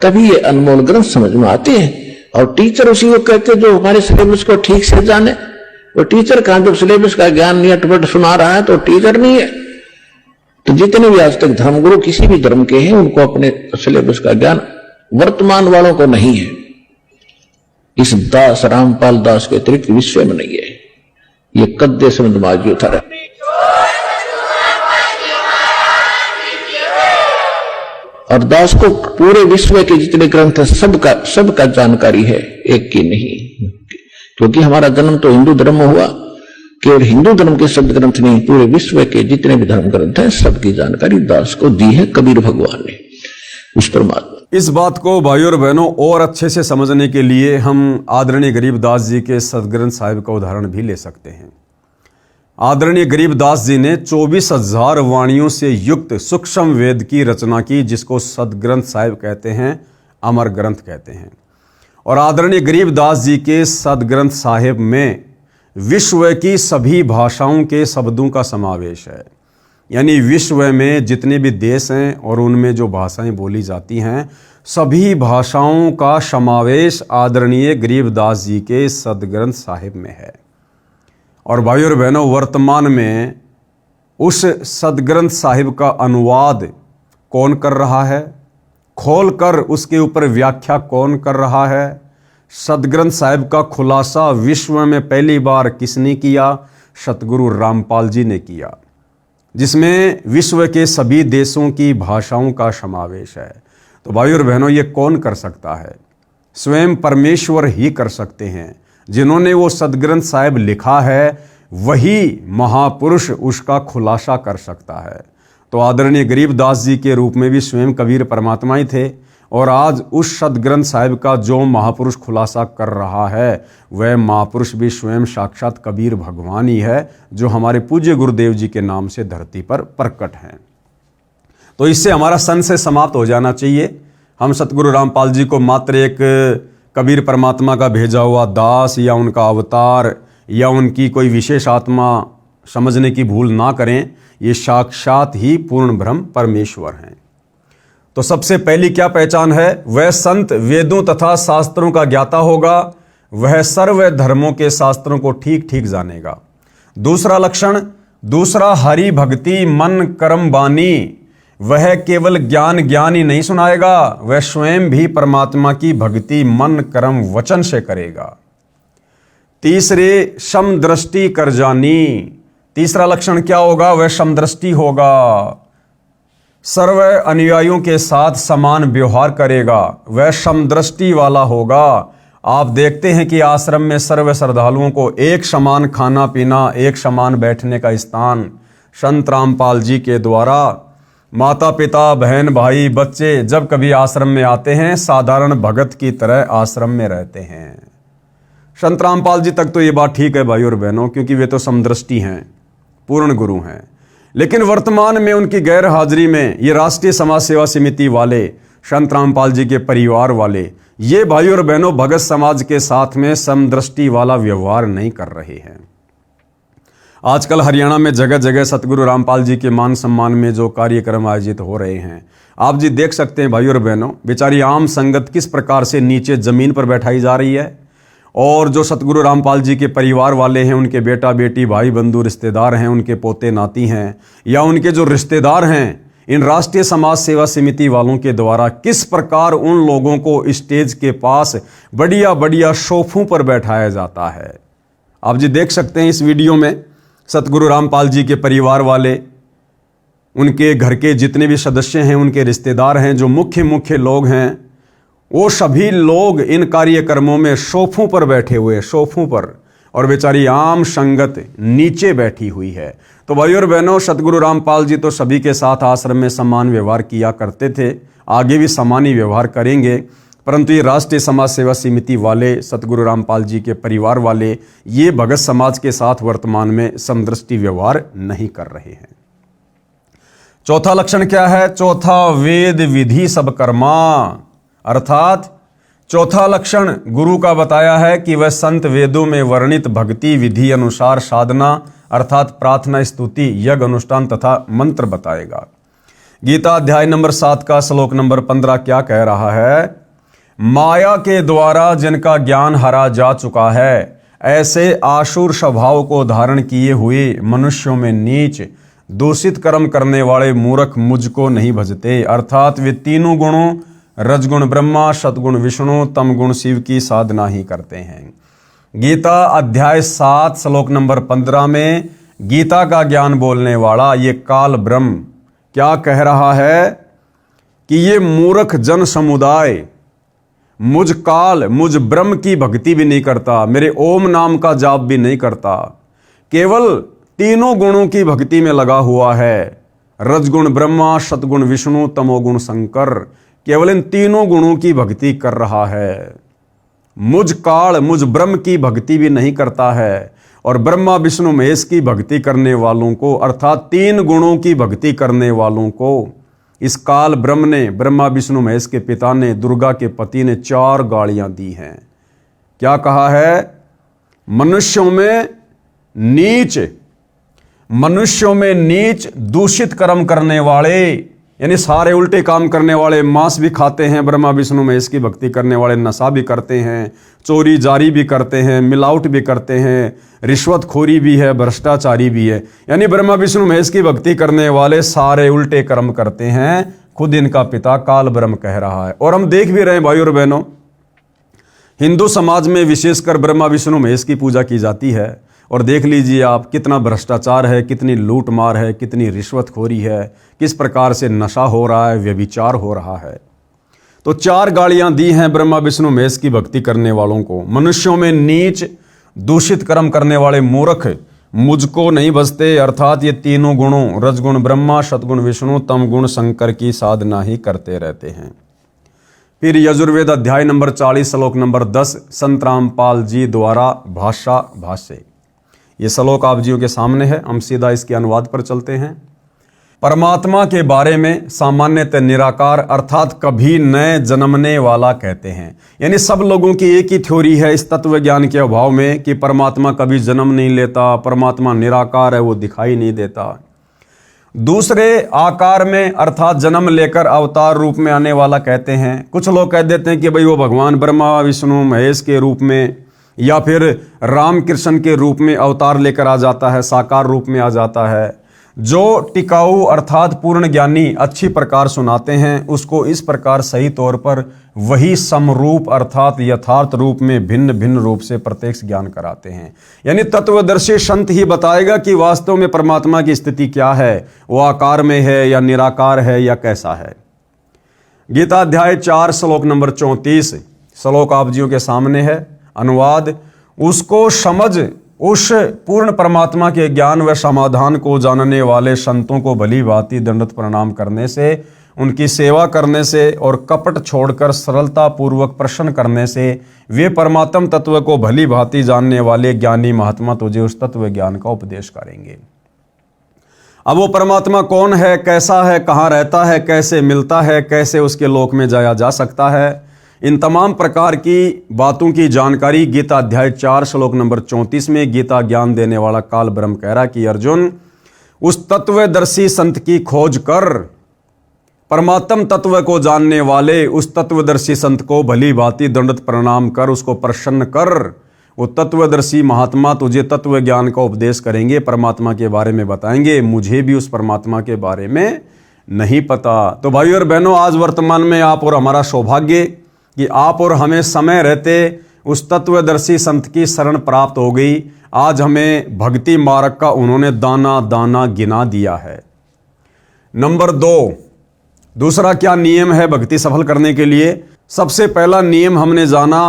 तभी ये अनमोल ग्रंथ समझ में आते हैं। और टीचर उसी को कहते जो हमारे सिलेबस को ठीक से जाने। वो टीचर कहां, जब सिलेबस का ज्ञान नहीं अटपट सुना रहा है तो टीचर नहीं है। तो जितने भी आज तक धर्मगुरु किसी भी धर्म के हैं, उनको अपने सिलेबस का ज्ञान वर्तमान वालों को नहीं है। इस दास रामपाल दास के अतिरिक्त विश्व में नहीं है। ये कद्दे से माजी उतारा। और दास को पूरे विश्व के जितने ग्रंथ है सबका जानकारी है, एक की नहीं। क्योंकि हमारा जन्म तो हिंदू धर्म में हुआ, केवल हिंदू धर्म के शब्द ग्रंथ नहीं, पूरे विश्व के जितने भी धर्म ग्रंथ हैं सबकी जानकारी दास को दी है कबीर भगवान ने, उस परमात्मा। इस बात को भाइयों और बहनों और अच्छे से समझने के लिए हम आदरणीय गरीबदास जी के सदग्रंथ साहिब का उदाहरण भी ले सकते हैं। आदरणीय गरीबदास जी ने 24,000 वाणियों से युक्त सूक्ष्म वेद की रचना की, जिसको सदग्रंथ साहिब कहते हैं, अमर ग्रंथ कहते हैं। और आदरणीय गरीबदास जी के सदग्रंथ साहिब में विश्व की सभी भाषाओं के शब्दों का समावेश है। यानी विश्व में जितने भी देश हैं और उनमें जो भाषाएं बोली जाती हैं, सभी भाषाओं का समावेश आदरणीय गरीबदास जी के सदग्रंथ साहिब में है। और भाइयों और बहनों, वर्तमान में उस सदग्रंथ साहिब का अनुवाद कौन कर रहा है, खोलकर उसके ऊपर व्याख्या कौन कर रहा है, सदग्रंथ साहिब का खुलासा विश्व में पहली बार किसने किया? सतगुरु रामपाल जी ने किया, जिसमें विश्व के सभी देशों की भाषाओं का समावेश है। तो भाइयों और बहनों, ये कौन कर सकता है? स्वयं परमेश्वर ही कर सकते हैं। जिन्होंने वो सदग्रंथ साहिब लिखा है, वही महापुरुष उसका खुलासा कर सकता है। तो आदरणीय गरीबदास जी के रूप में भी स्वयं कबीर परमात्मा ही थे, और आज उस सदग्रंथ साहिब का जो महापुरुष खुलासा कर रहा है, वह महापुरुष भी स्वयं साक्षात कबीर भगवान ही है, जो हमारे पूज्य गुरुदेव जी के नाम से धरती पर प्रकट हैं। तो इससे हमारा संशय समाप्त हो जाना चाहिए। हम सतगुरु रामपाल जी को मात्र एक कबीर परमात्मा का भेजा हुआ दास या उनका अवतार या उनकी कोई विशेष आत्मा समझने की भूल ना करें। ये साक्षात ही पूर्ण ब्रह्म परमेश्वर हैं। तो सबसे पहली क्या पहचान है? वह संत वेदों तथा शास्त्रों का ज्ञाता होगा, वह सर्व धर्मों के शास्त्रों को ठीक ठीक जानेगा। दूसरा लक्षण, दूसरा हरि भक्ति मन कर्म बानी, वह केवल ज्ञान ही नहीं सुनाएगा, वह स्वयं भी परमात्मा की भक्ति मन कर्म वचन से करेगा। तीसरे, समदृष्टि कर जानी, तीसरा लक्षण क्या होगा? वह समदृष्टि होगा, सर्व अनुयायियों के साथ समान व्यवहार करेगा, वह समदृष्टि वाला होगा। आप देखते हैं कि आश्रम में सर्व श्रद्धालुओं को एक समान खाना पीना, एक समान बैठने का स्थान संत रामपाल जी के द्वारा माता पिता बहन भाई बच्चे जब कभी आश्रम में आते हैं, साधारण भगत की तरह आश्रम में रहते हैं। संत रामपाल जी तक तो ये बात ठीक है भाई और बहनों, क्योंकि वे तो समदृष्टि हैं, पूर्ण गुरु हैं। लेकिन वर्तमान में उनकी गैर हाजिरी में ये राष्ट्रीय समाज सेवा समिति वाले, संत रामपाल जी के परिवार वाले, ये भाई और बहनों भगत समाज के साथ में समदृष्टि वाला व्यवहार नहीं कर रहे हैं। आजकल हरियाणा में जगह जगह सतगुरु रामपाल जी के मान सम्मान में जो कार्यक्रम आयोजित हो रहे हैं, आप जी देख सकते हैं भाई और बहनों, बेचारी आम संगत किस प्रकार से नीचे जमीन पर बैठाई जा रही है। और जो सतगुरु रामपाल जी के परिवार वाले हैं, उनके बेटा बेटी भाई बंधु रिश्तेदार हैं, उनके पोते नाती हैं, या उनके जो रिश्तेदार हैं, इन राष्ट्रीय समाज सेवा समिति वालों के द्वारा किस प्रकार उन लोगों को स्टेज के पास बढ़िया बढ़िया सोफों पर बैठाया जाता है। आप जी देख सकते हैं इस वीडियो में सतगुरु रामपाल जी के परिवार वाले, उनके घर के जितने भी सदस्य हैं, उनके रिश्तेदार हैं, जो मुख्य लोग हैं, वो सभी लोग इन कार्यक्रमों में सोफों पर बैठे हुए, सोफों पर, और बेचारी आम संगत नीचे बैठी हुई है। तो भाई और बहनों, सतगुरु रामपाल जी तो सभी के साथ आश्रम में समान व्यवहार किया करते थे, आगे भी समान ही व्यवहार करेंगे। परंतु ये राष्ट्रीय समाज सेवा समिति वाले, सतगुरु रामपाल जी के परिवार वाले, ये भगत समाज के साथ वर्तमान में समदृष्टि व्यवहार नहीं कर रहे हैं। चौथा लक्षण क्या है? चौथा, वेद विधि सब कर्मा, अर्थात चौथा लक्षण गुरु का बताया है कि वह संत वेदों में वर्णित भक्ति विधि अनुसार साधना अर्थात प्रार्थना स्तुति यज्ञ अनुष्ठान तथा मंत्र बताएगा। गीता अध्याय नंबर 7 का श्लोक नंबर 15 क्या कह रहा है? माया के द्वारा जिनका ज्ञान हरा जा चुका है, ऐसे आसुर स्वभाव को धारण किए हुए मनुष्यों में नीच दूषित कर्म करने वाले मूर्ख मुझको नहीं भजते। अर्थात वे तीनों गुणों रजगुण ब्रह्मा, सतगुण विष्णु, तम गुण शिव की साधना ही करते हैं। गीता अध्याय 7 श्लोक नंबर 15 में गीता का ज्ञान बोलने वाला ये काल ब्रह्म क्या कह रहा है कि ये मूर्ख जन समुदाय मुझ काल, मुझ ब्रह्म की भक्ति भी नहीं करता, मेरे ओम नाम का जाप भी नहीं करता, केवल तीनों गुणों की भक्ति में लगा हुआ है। रजगुण ब्रह्मा, सतगुण विष्णु, तमोगुण शंकर, केवल इन तीनों गुणों की भक्ति कर रहा है। मुझ काल, मुझ ब्रह्म की भक्ति भी नहीं करता है। और ब्रह्मा विष्णु महेश की भक्ति करने वालों को, अर्थात तीन गुणों की भक्ति करने वालों को इस काल ब्रह्म ने, ब्रह्मा विष्णु महेश के पिता ने, दुर्गा के पति ने 4 गालियां दी हैं। क्या कहा है? मनुष्यों में नीच दूषित कर्म करने वाले, यानी सारे उल्टे काम करने वाले, मांस भी खाते हैं, ब्रह्मा विष्णु महेश की भक्ति करने वाले, नशा भी करते हैं, चोरी जारी भी करते हैं, मिलावट भी करते हैं, रिश्वतखोरी भी है, भ्रष्टाचारी भी है। यानी ब्रह्मा विष्णु महेश की भक्ति करने वाले सारे उल्टे कर्म करते हैं, खुद इनका पिता काल ब्रह्म कह रहा है। और हम देख भी रहे हैं भाई और बहनों, हिंदू समाज में विशेषकर ब्रह्मा विष्णु महेश की पूजा की जाती है। और देख लीजिए आप, कितना भ्रष्टाचार है, कितनी लूट मार है, कितनी रिश्वतखोरी है, किस प्रकार से नशा हो रहा है, व्यभिचार हो रहा है। तो 4 गालियां दी हैं ब्रह्मा विष्णु महेश की भक्ति करने वालों को। मनुष्यों में नीच दूषित कर्म करने वाले मूर्ख मुझको नहीं बसते, अर्थात ये तीनों गुणों रजगुण ब्रह्मा, सतगुण विष्णु, तम गुण शंकर की साधना ही करते रहते हैं। फिर यजुर्वेद अध्याय नंबर 40 श्लोक नंबर 10 संत रामपाल जी द्वारा भाष्य। ये श्लोक आप जियों के सामने है, हम सीधा इसके अनुवाद पर चलते हैं। परमात्मा के बारे में सामान्यतः निराकार अर्थात कभी न जन्मने वाला कहते हैं। यानी सब लोगों की एक ही थ्योरी है इस तत्व ज्ञान के अभाव में कि परमात्मा कभी जन्म नहीं लेता, परमात्मा निराकार है, वो दिखाई नहीं देता। दूसरे आकार में अर्थात जन्म लेकर अवतार रूप में आने वाला कहते हैं। कुछ लोग कह देते हैं कि भाई वो भगवान ब्रह्मा विष्णु महेश के रूप में या फिर राम कृष्ण के रूप में अवतार लेकर आ जाता है, साकार रूप में आ जाता है। जो टिकाऊ अर्थात पूर्ण ज्ञानी अच्छी प्रकार सुनाते हैं उसको इस प्रकार सही तौर पर वही समरूप अर्थात यथार्थ रूप में भिन्न भिन्न रूप से प्रत्यक्ष ज्ञान कराते हैं। यानी तत्वदर्शी संत ही बताएगा कि वास्तव में परमात्मा की स्थिति क्या है, वो आकार में है या निराकार है या कैसा है। गीता अध्याय 4 श्लोक नंबर 34 श्लोक आप जियों के सामने है। अनुवाद: उसको समझ उस पूर्ण परमात्मा के ज्ञान व समाधान को जानने वाले संतों को भली भांति दंडवत प्रणाम करने से, उनकी सेवा करने से और कपट छोड़कर सरलता पूर्वक प्रश्न करने से वे परमात्म तत्व को भली भांति जानने वाले ज्ञानी महात्मा तुझे उस तत्व ज्ञान का उपदेश करेंगे। अब वो परमात्मा कौन है, कैसा है, कहाँ रहता है, कैसे मिलता है, कैसे उसके लोक में जाया जा सकता है, इन तमाम प्रकार की बातों की जानकारी गीता अध्याय 4 श्लोक नंबर 34 में गीता ज्ञान देने वाला काल ब्रह्म कह रहा कि अर्जुन, उस तत्वदर्शी संत की खोज कर, परमात्म तत्व को जानने वाले उस तत्वदर्शी संत को भली भांति दंडवत प्रणाम कर, उसको प्रसन्न कर। वो तत्वदर्शी महात्मा तुझे तत्व ज्ञान का उपदेश करेंगे, परमात्मा के बारे में बताएंगे। मुझे भी उस परमात्मा के बारे में नहीं पता। तो भाई और बहनों, आज वर्तमान में आप और हमारा सौभाग्य कि आप और हमें समय रहते उस तत्वदर्शी संत की शरण प्राप्त हो गई। आज हमें भक्ति मार्ग का उन्होंने दाना दाना गिना दिया है। नंबर 2, दूसरा क्या नियम है भक्ति सफल करने के लिए? सबसे पहला नियम हमने जाना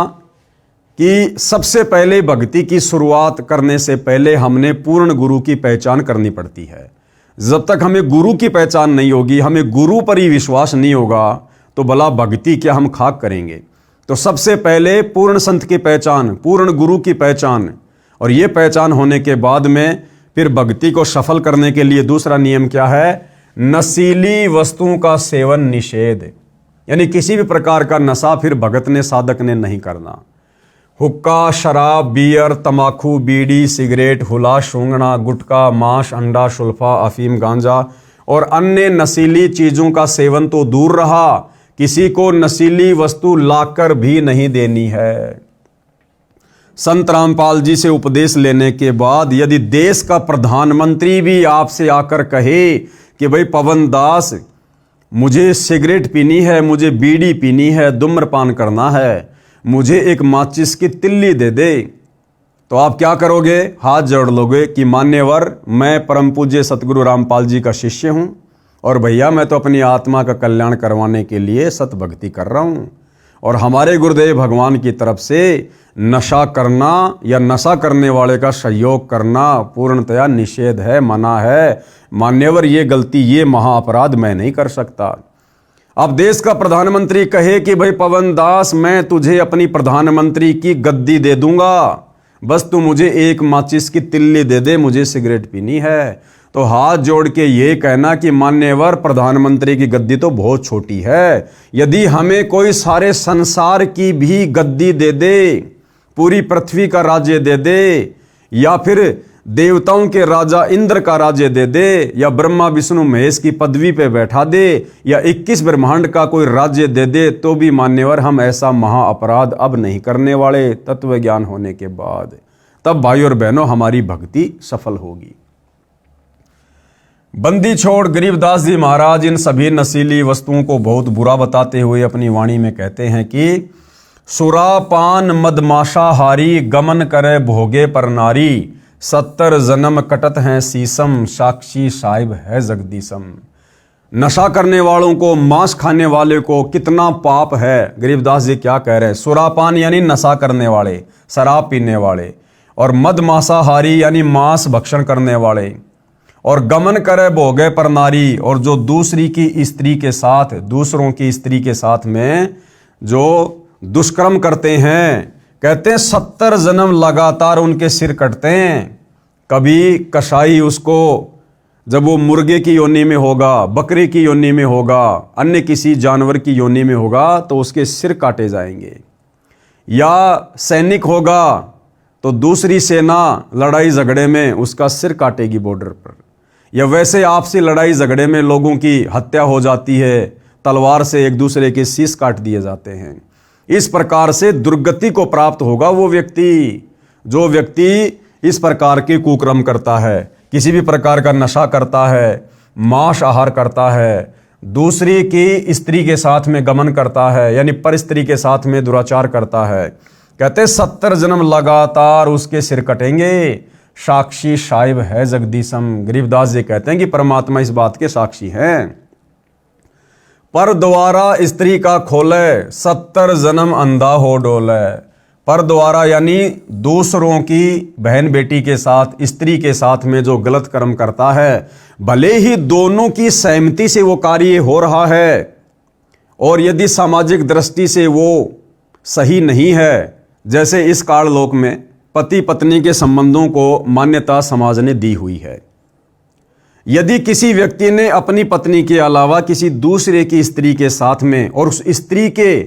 कि सबसे पहले भक्ति की शुरुआत करने से पहले हमने पूर्ण गुरु की पहचान करनी पड़ती है। जब तक हमें गुरु की पहचान नहीं होगी, हमें गुरु पर ही विश्वास नहीं होगा, तो भला भक्ति क्या हम खाक करेंगे। तो सबसे पहले पूर्ण संत की पहचान, पूर्ण गुरु की पहचान, और ये पहचान होने के बाद में फिर भक्ति को सफल करने के लिए दूसरा नियम क्या है? नशीली वस्तुओं का सेवन निषेध। यानी किसी भी प्रकार का नशा फिर भगत ने, साधक ने नहीं करना। हुक्का, शराब, बियर, तमाकू, बीड़ी, सिगरेट, हुला, सूंघना, गुटखा, मांस, अंडा, सुल्फा, अफीम, गांजा और अन्य नशीली चीजों का सेवन तो दूर रहा, किसी को नशीली वस्तु लाकर भी नहीं देनी है। संत रामपाल जी से उपदेश लेने के बाद यदि देश का प्रधानमंत्री भी आपसे आकर कहे कि भाई पवन दास, मुझे सिगरेट पीनी है, मुझे बीड़ी पीनी है, धूम्रपान करना है, मुझे एक माचिस की तिल्ली दे दे, तो आप क्या करोगे? हाथ जोड़ लोगे कि मान्यवर, मैं परम पूज्य सतगुरु रामपाल जी का शिष्य हूं और भैया मैं तो अपनी आत्मा का कल्याण करवाने के लिए सत भक्ति कर रहा हूं, और हमारे गुरुदेव भगवान की तरफ से नशा करना या नशा करने वाले का सहयोग करना पूर्णतया निषेध है, मना है। मान्यवर, ये गलती, ये महाअपराध मैं नहीं कर सकता। अब देश का प्रधानमंत्री कहे कि भाई पवन दास, मैं तुझे अपनी प्रधानमंत्री की गद्दी दे दूंगा, बस तू मुझे एक माचिस की तिल्ली दे दे, मुझे सिगरेट पीनी है, तो हाथ जोड़ के ये कहना कि मान्यवर, प्रधानमंत्री की गद्दी तो बहुत छोटी है, यदि हमें कोई सारे संसार की भी गद्दी दे दे, पूरी पृथ्वी का राज्य दे दे, या फिर देवताओं के राजा इंद्र का राज्य दे दे, या ब्रह्मा विष्णु महेश की पदवी पे बैठा दे, या 21 ब्रह्मांड का कोई राज्य दे दे, तो भी मान्यवर हम ऐसा महाअपराध अब नहीं करने वाले तत्व ज्ञान होने के बाद। तब भाई और बहनों, हमारी भक्ति सफल होगी। बंदी छोड़ गरीबदास जी महाराज इन सभी नशीली वस्तुओं को बहुत बुरा बताते हुए अपनी वाणी में कहते हैं कि सुरापान मदमाशाहारी, गमन करे भोगे पर नारी, 70 जन्म कटत हैं सीसम, साक्षी साहिब है जगदीशम। नशा करने वालों को, मांस खाने वाले को कितना पाप है। गरीबदास जी क्या कह रहे हैं? सुरापान यानी नशा करने वाले, शराब पीने वाले, और मदमांसाहारी यानी मांस भक्षण करने वाले, और गमन करे भोगे पर नारी, और जो दूसरी की स्त्री के साथ, दूसरों की स्त्री के साथ में जो दुष्कर्म करते हैं, कहते हैं 70 जन्म लगातार उनके सिर कटते हैं। कभी कसाई उसको, जब वो मुर्गे की योनि में होगा, बकरी की योनि में होगा, अन्य किसी जानवर की योनि में होगा, तो उसके सिर काटे जाएंगे। या सैनिक होगा तो दूसरी सेना लड़ाई झगड़े में उसका सिर काटेगी बॉर्डर पर, या वैसे आपसी लड़ाई झगड़े में लोगों की हत्या हो जाती है, तलवार से एक दूसरे के शीश काट दिए जाते हैं। इस प्रकार से दुर्गति को प्राप्त होगा वो व्यक्ति, जो व्यक्ति इस प्रकार के कुकर्म करता है, किसी भी प्रकार का नशा करता है, मांस आहार करता है, दूसरी की स्त्री के साथ में गमन करता है, यानी पर स्त्री के साथ में दुराचार करता है। कहते 70 जन्म लगातार उसके सिर कटेंगे, साक्षी साहिब है जगदीशम। गरीबदास जी कहते हैं कि परमात्मा इस बात के साक्षी हैं। पर द्वारा स्त्री का खोले, 70 जन्म अंधा हो डोले। पर द्वारा यानी दूसरों की बहन बेटी के साथ, स्त्री के साथ में जो गलत कर्म करता है, भले ही दोनों की सहमति से वो कार्य हो रहा है, और यदि सामाजिक दृष्टि से वो सही नहीं है, जैसे इस काललोक में पति पत्नी के संबंधों को मान्यता समाज ने दी हुई है, यदि किसी व्यक्ति ने अपनी पत्नी के अलावा किसी दूसरे की स्त्री के साथ में, और उस स्त्री के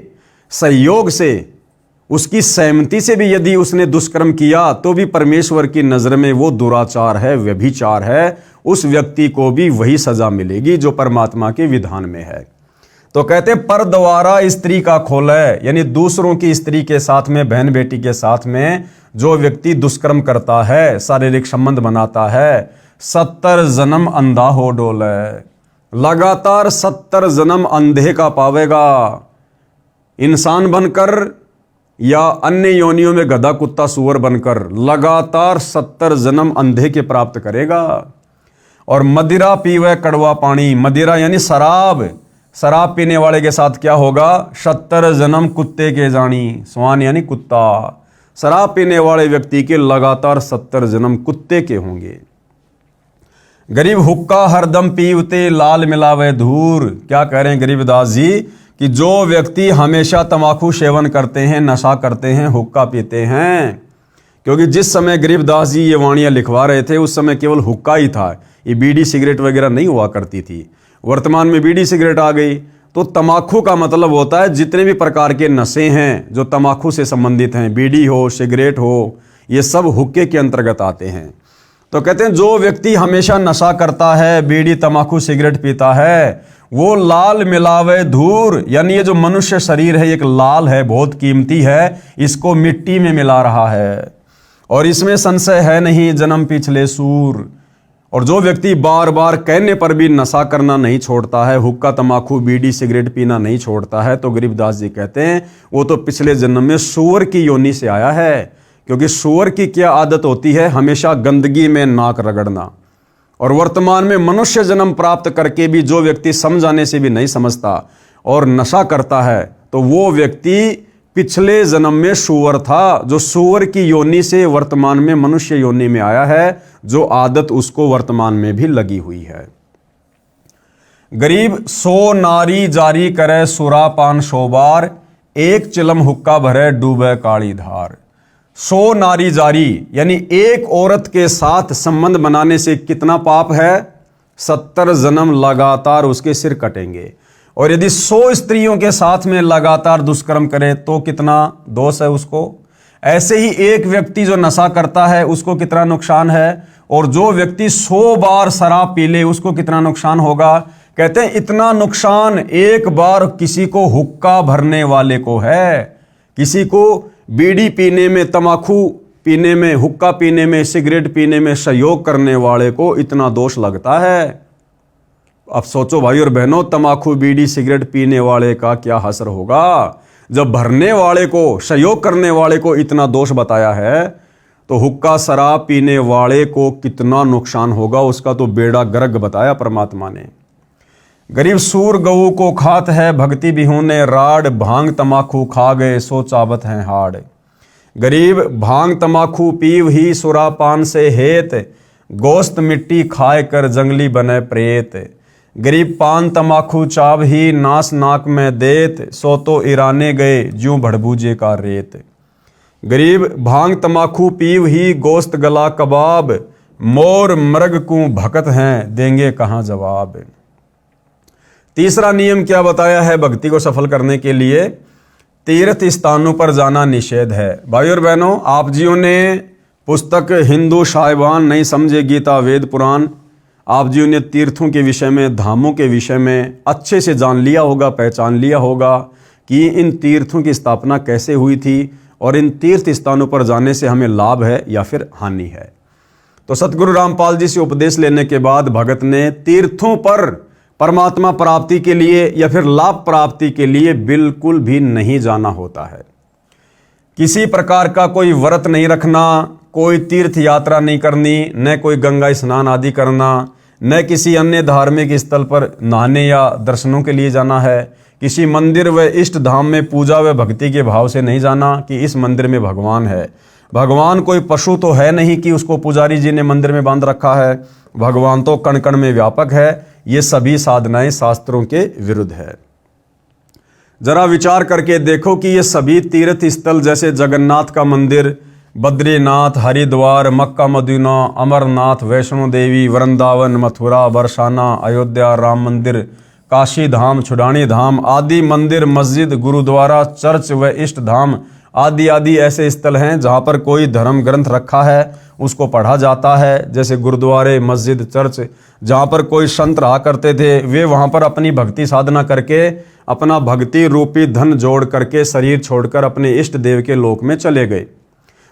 सहयोग से, उसकी सहमति से भी यदि उसने दुष्कर्म किया, तो भी परमेश्वर की नजर में वो दुराचार है, व्यभिचार है। उस व्यक्ति को भी वही सजा मिलेगी जो परमात्मा के विधान में है। तो कहते पर द्वारा स्त्री का खोले, यानी दूसरों की स्त्री के साथ में, बहन बेटी के साथ में जो व्यक्ति दुष्कर्म करता है, शारीरिक संबंध बनाता है, 70 जन्म अंधा हो डोले। लगातार 70 जन्म अंधे का पावेगा, इंसान बनकर या अन्य योनियों में गधा कुत्ता सूअर बनकर लगातार 70 जन्म अंधे के प्राप्त करेगा। और मदिरा पीवे कड़वा पानी, मदिरा यानी शराब, शराब पीने वाले के साथ क्या होगा? 70 जन्म कुत्ते के जानी, स्वान यानी कुत्ता। शराब पीने वाले व्यक्ति के लगातार 70 जन्म कुत्ते के होंगे। गरीब हुक्का हरदम पीवते, लाल मिलावे धूर। क्या कह रहे हैं गरीबदास जी कि जो व्यक्ति हमेशा तंबाकू सेवन करते हैं, नशा करते हैं, हुक्का पीते हैं, क्योंकि जिस समय गरीबदास जी ये वाणियाँ लिखवा रहे थे उस समय केवल हुक्का ही था, ये बीड़ी सिगरेट वगैरह नहीं हुआ करती थी। वर्तमान में बीड़ी सिगरेट आ गई। तो तंबाकू का मतलब होता है जितने भी प्रकार के नशे हैं जो तंबाकू से संबंधित हैं, बीड़ी हो, सिगरेट हो, ये सब हुक्के के अंतर्गत आते हैं। तो कहते हैं जो व्यक्ति हमेशा नशा करता है, बीड़ी तंबाकू सिगरेट पीता है, वो लाल मिलावे धूर, यानी ये जो मनुष्य शरीर है एक लाल है, बहुत कीमती है, इसको मिट्टी में मिला रहा है और इसमें संशय है नहीं जन्म पिछले सूर। और जो व्यक्ति बार बार कहने पर भी नशा करना नहीं छोड़ता है, हुक्का तंबाकू बीड़ी सिगरेट पीना नहीं छोड़ता है, तो गरीबदास जी कहते हैं वो तो पिछले जन्म में सूअर की योनि से आया है। क्योंकि सूअर की क्या आदत होती है, हमेशा गंदगी में नाक रगड़ना। और वर्तमान में मनुष्य जन्म प्राप्त करके भी जो व्यक्ति समझाने से भी नहीं समझता और नशा करता है, तो वो व्यक्ति पिछले जन्म में सूअर था, जो सूअर की योनि से वर्तमान में मनुष्य योनि में आया है, जो आदत उसको वर्तमान में भी लगी हुई है। गरीब 100 नारी जारी करे सुरापान शोबार, एक चिलम हुक्का भरे डूबे काली धार। 100 नारी जारी यानी एक औरत के साथ संबंध बनाने से कितना पाप है, 70 जन्म लगातार उसके सिर कटेंगे। और यदि 100 स्त्रियों के साथ में लगातार दुष्कर्म करे तो कितना दोष है उसको। ऐसे ही एक व्यक्ति जो नशा करता है उसको कितना नुकसान है, और जो व्यक्ति 100 बार शराब पी ले उसको कितना नुकसान होगा। कहते हैं इतना नुकसान एक बार किसी को हुक्का भरने वाले को है, किसी को बीड़ी पीने में, तंबाकू पीने में, हुक्का पीने में, सिगरेट पीने में सहयोग करने वाले को इतना दोष लगता है। अब सोचो भाई और बहनों, तंबाकू बीड़ी सिगरेट पीने वाले का क्या हसर होगा। जब भरने वाले को, सहयोग करने वाले को इतना दोष बताया है, तो हुक्का शराब पीने वाले को कितना नुकसान होगा, उसका तो बेड़ा गर्क बताया परमात्मा ने। गरीब सूर गऊ को खात है भक्ति बिहूने राड, भांग तंबाकू खा गए सो चाबत हैं हाड़। गरीब भांग तंबाकू पीव ही सुरापान से हेत, गोश्त मिट्टी खाए कर जंगली बने प्रेत। गरीब पान तंबाकू चाव ही नास नाक में देत, सो तो ईराने गए ज्यों भड़बूजे का रेत। गरीब भांग तंबाकू पीव ही गोश्त गला कबाब, मोर मृग को भकत हैं देंगे कहाँ जवाब। तीसरा नियम क्या बताया है भक्ति को सफल करने के लिए, तीर्थ स्थानों पर जाना निषेध है। भाई और बहनों, आप जियों ने पुस्तक हिंदू साहिबान नहीं समझे गीता वेद पुराण, आप जियों ने तीर्थों के विषय में, धामों के विषय में अच्छे से जान लिया होगा, पहचान लिया होगा कि इन तीर्थों की स्थापना कैसे हुई थी और इन तीर्थ स्थानों पर जाने से हमें लाभ है या फिर हानि है। तो सतगुरु रामपाल जी से उपदेश लेने के बाद भगत ने तीर्थों पर परमात्मा प्राप्ति के लिए या फिर लाभ प्राप्ति के लिए बिल्कुल भी नहीं जाना होता है। किसी प्रकार का कोई व्रत नहीं रखना, कोई तीर्थ यात्रा नहीं करनी, न कोई गंगा स्नान आदि करना, न किसी अन्य धार्मिक स्थल पर नहाने या दर्शनों के लिए जाना है। किसी मंदिर व इष्ट धाम में पूजा व भक्ति के भाव से नहीं जाना कि इस मंदिर में भगवान है। भगवान कोई पशु तो है नहीं कि उसको पुजारी जी ने मंदिर में बांध रखा है, भगवान तो कण कण में व्यापक है। ये सभी साधनाएं शास्त्रों के विरुद्ध है। जरा विचार करके देखो कि ये सभी तीर्थ स्थल जैसे जगन्नाथ का मंदिर, बद्रीनाथ, हरिद्वार, मक्का मदीना, अमरनाथ, वैष्णो देवी, वृंदावन, मथुरा, बरसाना, अयोध्या, राम मंदिर, काशी धाम, छुड़ानी धाम आदि मंदिर, मस्जिद, गुरुद्वारा, चर्च व इष्ट धाम आदि आदि ऐसे स्थल हैं जहाँ पर कोई धर्म ग्रंथ रखा है, उसको पढ़ा जाता है। जैसे गुरुद्वारे, मस्जिद, चर्च, जहाँ पर कोई संत रहा करते थे, वे वहाँ पर अपनी भक्ति साधना करके अपना भक्ति रूपी धन जोड़ करके शरीर छोड़कर अपने इष्ट देव के लोक में चले गए।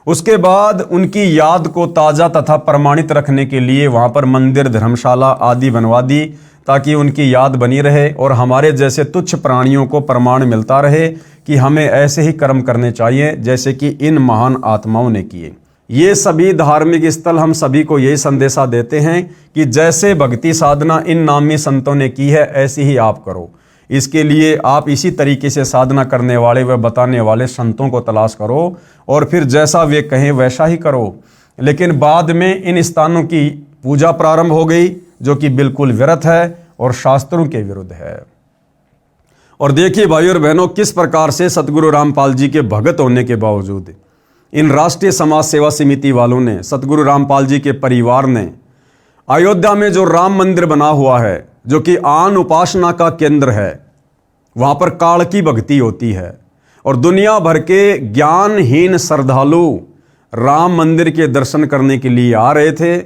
उसके बाद उनकी याद को ताज़ा तथा प्रमाणित रखने के लिए वहाँ पर मंदिर, धर्मशाला आदि बनवा दी, ताकि उनकी याद बनी रहे और हमारे जैसे तुच्छ प्राणियों को प्रमाण मिलता रहे कि हमें ऐसे ही कर्म करने चाहिए जैसे कि इन महान आत्माओं ने किए। ये सभी धार्मिक स्थल हम सभी को यही संदेशा देते हैं कि जैसे भक्ति साधना इन नामी संतों ने की है, ऐसी ही आप करो। इसके लिए आप इसी तरीके से साधना करने वाले व बताने वाले संतों को तलाश करो और फिर जैसा वे कहें वैसा ही करो। लेकिन बाद में इन स्थानों की पूजा प्रारंभ हो गई, जो कि बिल्कुल व्यर्थ है और शास्त्रों के विरुद्ध है। और देखिए भाई और बहनों, किस प्रकार से सतगुरु रामपाल जी के भगत होने के बावजूद इन राष्ट्रीय समाज सेवा समिति वालों ने, सतगुरु रामपाल जी के परिवार ने अयोध्या में जो राम मंदिर बना हुआ है, जो कि आन उपासना का केंद्र है, वहां पर काल की भक्ति होती है और दुनिया भर के ज्ञानहीन श्रद्धालु राम मंदिर के दर्शन करने के लिए आ रहे थे।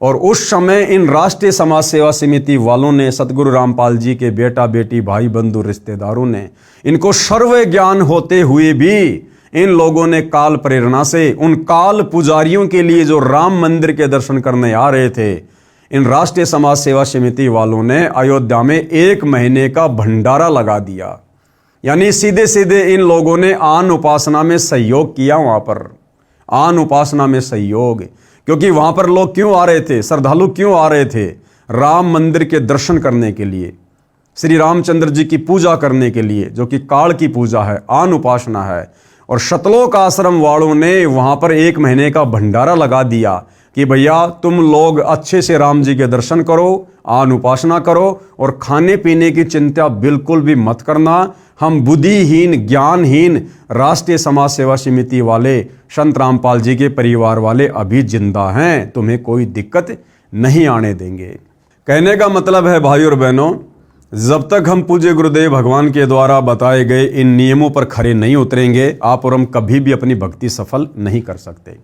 और उस समय इन राष्ट्रीय समाज सेवा समिति वालों ने, सतगुरु रामपाल जी के बेटा बेटी, भाई बंधु, रिश्तेदारों ने, इनको सर्व ज्ञान होते हुए भी इन लोगों ने काल प्रेरणा से उन काल पुजारियों के लिए जो राम मंदिर के दर्शन करने आ रहे थे, इन राष्ट्रीय समाज सेवा समिति वालों ने अयोध्या में 1 महीने का भंडारा लगा दिया। यानी सीधे सीधे इन लोगों ने आन उपासना में सहयोग किया। वहां पर आन उपासना में सहयोग, क्योंकि वहां पर लोग क्यों आ रहे थे, श्रद्धालु क्यों आ रहे थे? राम मंदिर के दर्शन करने के लिए, श्री रामचंद्र जी की पूजा करने के लिए, जो कि काल की पूजा है, आन उपासना है। और शतलोक आश्रम वालों ने वहां पर 1 महीने का भंडारा लगा दिया कि भैया तुम लोग अच्छे से राम जी के दर्शन करो, आन उपासना करो और खाने पीने की चिंता बिल्कुल भी मत करना। हम बुद्धिहीन, ज्ञानहीन राष्ट्रीय समाज सेवा समिति वाले, संत रामपाल जी के परिवार वाले अभी जिंदा हैं, तुम्हें कोई दिक्कत नहीं आने देंगे। कहने का मतलब है भाई और बहनों, जब तक हम पूज्य गुरुदेव भगवान के द्वारा बताए गए इन नियमों पर खरे नहीं उतरेंगे, आप और हम कभी भी अपनी भक्ति सफल नहीं कर सकते।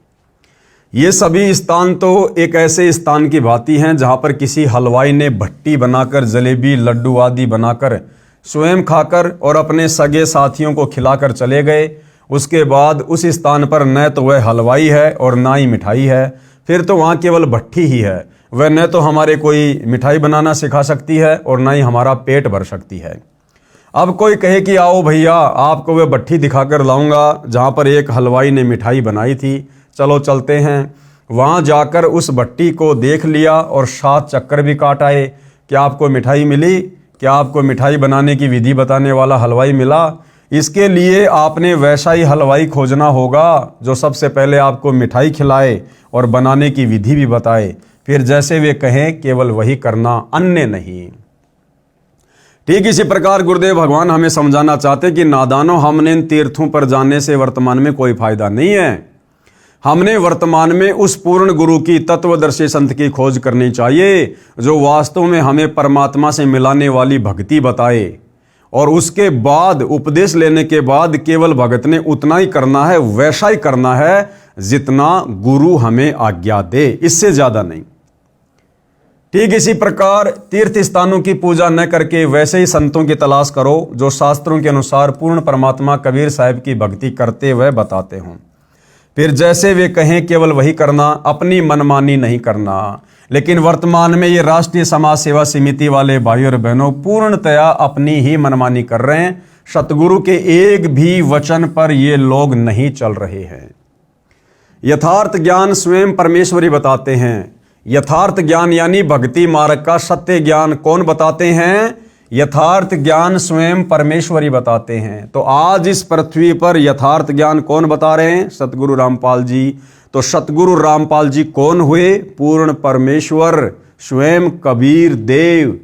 ये सभी स्थान तो एक ऐसे स्थान की भांति हैं जहां पर किसी हलवाई ने भट्टी बनाकर जलेबी, लड्डू आदि बनाकर स्वयं खाकर और अपने सगे साथियों को खिलाकर चले गए। उसके बाद उस स्थान पर न तो वह हलवाई है और ना ही मिठाई है, फिर तो वहाँ केवल भट्टी ही है। वह न तो हमारे कोई मिठाई बनाना सिखा सकती है और ना ही हमारा पेट भर सकती है। अब कोई कहे कि आओ भैया, आपको वह भट्टी दिखाकर लाऊंगा जहाँ पर एक हलवाई ने मिठाई बनाई थी, चलो चलते हैं। वहाँ जाकर उस भट्टी को देख लिया और 7 चक्कर भी काट आए। क्या आपको मिठाई मिली? क्या आपको मिठाई बनाने की विधि बताने वाला हलवाई मिला? इसके लिए आपने वैसा ही हलवाई खोजना होगा जो सबसे पहले आपको मिठाई खिलाए और बनाने की विधि भी बताए, फिर जैसे वे कहें केवल वही करना, अन्य नहीं। ठीक इसी प्रकार गुरुदेव भगवान हमें समझाना चाहते कि नादानों, हमने इन तीर्थों पर जाने से वर्तमान में कोई फायदा नहीं है। हमने वर्तमान में उस पूर्ण गुरु की, तत्वदर्शी संत की खोज करनी चाहिए जो वास्तव में हमें परमात्मा से मिलाने वाली भक्ति बताए। और उसके बाद उपदेश लेने के बाद केवल भगत ने उतना ही करना है, वैसा ही करना है जितना गुरु हमें आज्ञा दे, इससे ज्यादा नहीं। ठीक इसी प्रकार तीर्थ स्थानों की पूजा न करके वैसे ही संतों की तलाश करो जो शास्त्रों के अनुसार पूर्ण परमात्मा कबीर साहब की भक्ति करते हुए बताते हों। फिर जैसे वे कहें केवल वही करना, अपनी मनमानी नहीं करना। लेकिन वर्तमान में ये राष्ट्रीय समाज सेवा समिति वाले भाई और बहनों पूर्णतया अपनी ही मनमानी कर रहे हैं। सतगुरु के एक भी वचन पर ये लोग नहीं चल रहे हैं। यथार्थ ज्ञान स्वयं परमेश्वरी बताते हैं। यथार्थ ज्ञान यानी भक्ति मार्ग का सत्य ज्ञान कौन बताते हैं? यथार्थ ज्ञान स्वयं परमेश्वरी बताते हैं। तो आज इस पृथ्वी पर यथार्थ ज्ञान कौन बता रहे हैं? सतगुरु रामपाल जी। तो सतगुरु रामपाल जी कौन हुए? पूर्ण परमेश्वर, स्वयं कबीर देव।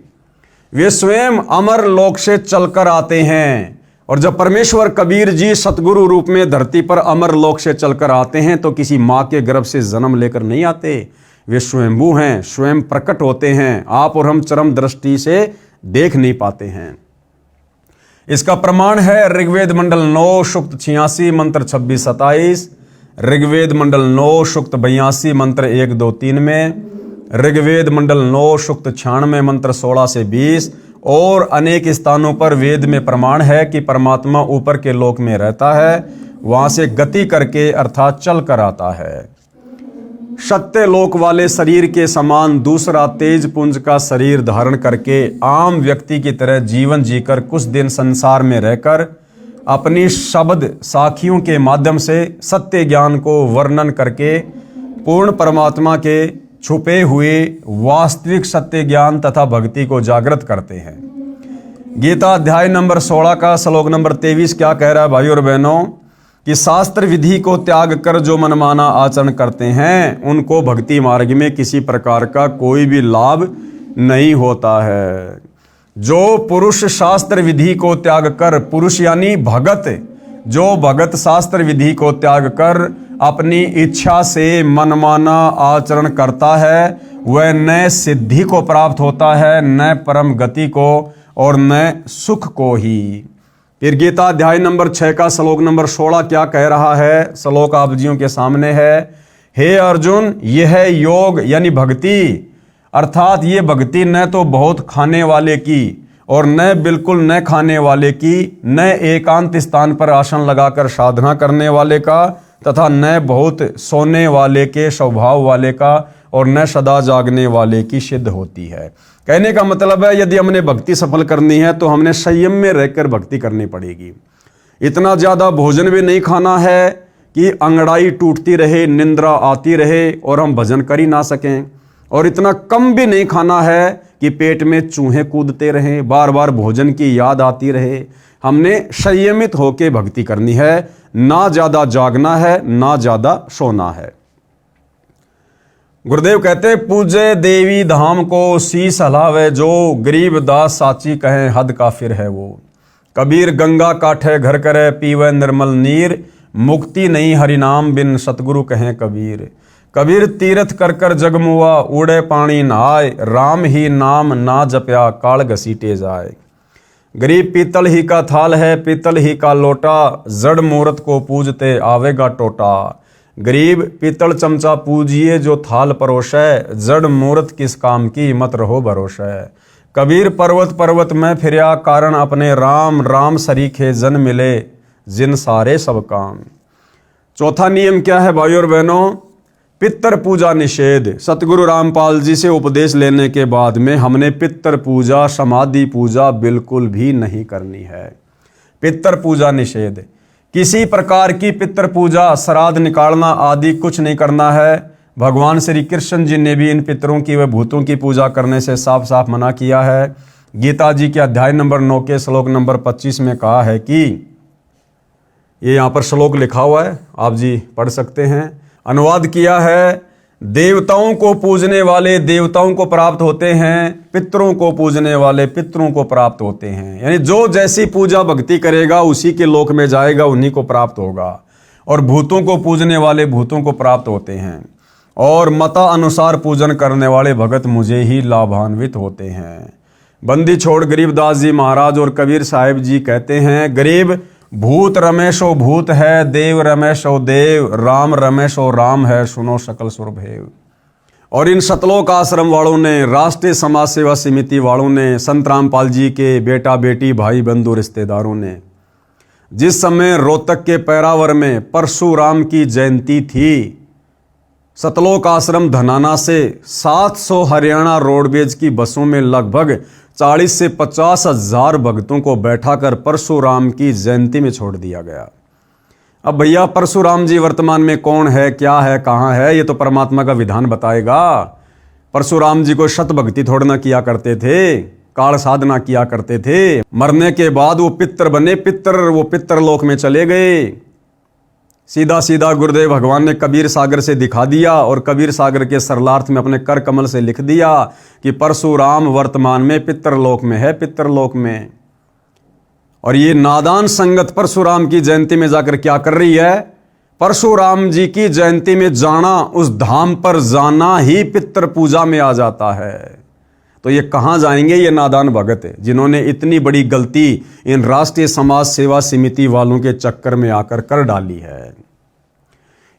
वे स्वयं अमर लोक से चलकर आते हैं। और जब परमेश्वर कबीर जी सतगुरु रूप में धरती पर अमर लोक से चलकर आते हैं तो किसी माँ के गर्भ से जन्म लेकर नहीं आते। वे स्वयंभू हैं, स्वयं प्रकट होते हैं। आप और हम चरम दृष्टि से देख नहीं पाते हैं। इसका प्रमाण है ऋग्वेद मंडल 9 सूक्त 86 मंत्र 26-27, ऋग्वेद मंडल 9 सूक्त 82 मंत्र 1-2-3 में, ऋग्वेद मंडल 9 सूक्त 96 मंत्र 16 से 20 और अनेक स्थानों पर वेद में प्रमाण है कि परमात्मा ऊपर के लोक में रहता है, वहां से गति करके अर्थात चल कर आता है। सत्य लोक वाले शरीर के समान दूसरा तेज पुंज का शरीर धारण करके आम व्यक्ति की तरह जीवन जीकर कुछ दिन संसार में रहकर अपनी शब्द साखियों के माध्यम से सत्य ज्ञान को वर्णन करके पूर्ण परमात्मा के छुपे हुए वास्तविक सत्य ज्ञान तथा भक्ति को जागृत करते हैं। गीता अध्याय नंबर 16 का श्लोक नंबर 23 क्या कह रहा है भाई और बहनों? कि शास्त्र विधि को त्याग कर जो मनमाना आचरण करते हैं उनको भक्ति मार्ग में किसी प्रकार का कोई भी लाभ नहीं होता है। जो पुरुष शास्त्र विधि को त्याग कर, पुरुष यानी भगत, जो भगत शास्त्र विधि को त्याग कर अपनी इच्छा से मनमाना आचरण करता है वह न सिद्धि को प्राप्त होता है, न परम गति को और न सुख को ही। फिर गीता अध्याय नंबर 6 का श्लोक नंबर 16 क्या कह रहा है? श्लोक आप जियों के सामने है। हे अर्जुन, यह योग यानी भक्ति, अर्थात ये भक्ति न तो बहुत खाने वाले की और न बिल्कुल न खाने वाले की, न एकांत स्थान पर आसन लगाकर साधना करने वाले का तथा न बहुत सोने वाले के स्वभाव वाले का और न सदा जागने वाले की सिद्ध होती है। कहने का मतलब है यदि हमने भक्ति सफल करनी है तो हमने संयम में रहकर भक्ति करनी पड़ेगी। इतना ज़्यादा भोजन भी नहीं खाना है कि अंगड़ाई टूटती रहे, निंद्रा आती रहे और हम भजन कर ही ना सकें, और इतना कम भी नहीं खाना है कि पेट में चूहे कूदते रहें, बार बार भोजन की याद आती रहे। हमने संयमित होकर भक्ति करनी है, ना ज़्यादा जागना है ना ज़्यादा सोना है। गुरुदेव कहते पूजे देवी धाम को शीस हलावे जो, गरीब दास साची कहें हद काफिर है वो। कबीर गंगा काठे घर करे पीवे निर्मल नीर, मुक्ति नहीं हरिनाम बिन सतगुरु कहें कबीर। कबीर तीर्थ कर कर जगमुआ उड़े पानी नहाय, राम ही नाम ना जप्या काल घसीटे जाए। गरीब पीतल ही का थाल है पीतल ही का लोटा, जड़ मूर्त को पूजते आवेगा टोटा। गरीब पीतल चमचा पूजिए जो थाल परोसै, जड़ मूर्त किस काम की मत रहो भरोसै। कबीर पर्वत पर्वत में फिरया कारण अपने राम, राम सरीखे जन मिले जिन सारे सब काम। चौथा नियम क्या है भाइयों और बहनों? पितर पूजा निषेध। सतगुरु रामपाल जी से उपदेश लेने के बाद में हमने पितर पूजा, समाधि पूजा बिल्कुल भी नहीं करनी है। पितर पूजा निषेध, किसी प्रकार की पितर पूजा, श्राद्ध निकालना आदि कुछ नहीं करना है। भगवान श्री कृष्ण जी ने भी इन पितरों की व भूतों की पूजा करने से साफ साफ मना किया है। गीता जी के अध्याय नंबर 9 के श्लोक नंबर 25 में कहा है कि, ये यहाँ पर श्लोक लिखा हुआ है, आप जी पढ़ सकते हैं, अनुवाद किया है, देवताओं को पूजने वाले देवताओं को प्राप्त होते हैं, पितरों को पूजने वाले पितरों को प्राप्त होते हैं। यानी जो जैसी पूजा भक्ति करेगा उसी के लोक में जाएगा, उन्हीं को प्राप्त होगा। और भूतों को पूजने वाले भूतों को प्राप्त होते हैं, और मता अनुसार पूजन करने वाले भगत मुझे ही लाभान्वित होते हैं। बंदी छोड़ गरीबदास जी महाराज और कबीर साहिब जी कहते हैं, गरीब भूत रमेशो भूत है, देव रमेशो देव, राम रमेशो राम है, सुनो सकल सुरभेव। और इन सतलोक आश्रम वालों ने, राष्ट्रीय समाज सेवा समिति वालों ने, संत रामपाल जी के बेटा बेटी भाई बंधु रिश्तेदारों ने, जिस समय रोहतक के पैरावर में परशुराम की जयंती थी, सतलोक आश्रम धनाना से 700 हरियाणा रोडवेज की बसों में लगभग 40 से 50 हजार भक्तों को बैठाकर परशुराम की जयंती में छोड़ दिया गया। अब भैया परशुराम जी वर्तमान में कौन है, क्या है, कहाँ है, ये तो परमात्मा का विधान बताएगा। परशुराम जी को शत भक्ति थोड़ा ना किया करते थे, काल साधना किया करते थे। मरने के बाद वो पितर बने, वो पितर लोक में चले गए। सीधा सीधा गुरुदेव भगवान ने कबीर सागर से दिखा दिया, और कबीर सागर के सरलार्थ में अपने कर कमल से लिख दिया कि परशुराम वर्तमान में पितरलोक में है, पितरलोक में। और ये नादान संगत परशुराम की जयंती में जाकर क्या कर रही है? परशुराम जी की जयंती में जाना, उस धाम पर जाना ही पितर पूजा में आ जाता है। तो ये कहाँ जाएंगे ये नादान भगत, जिन्होंने इतनी बड़ी गलती इन राष्ट्रीय समाज सेवा समिति वालों के चक्कर में आकर कर डाली है।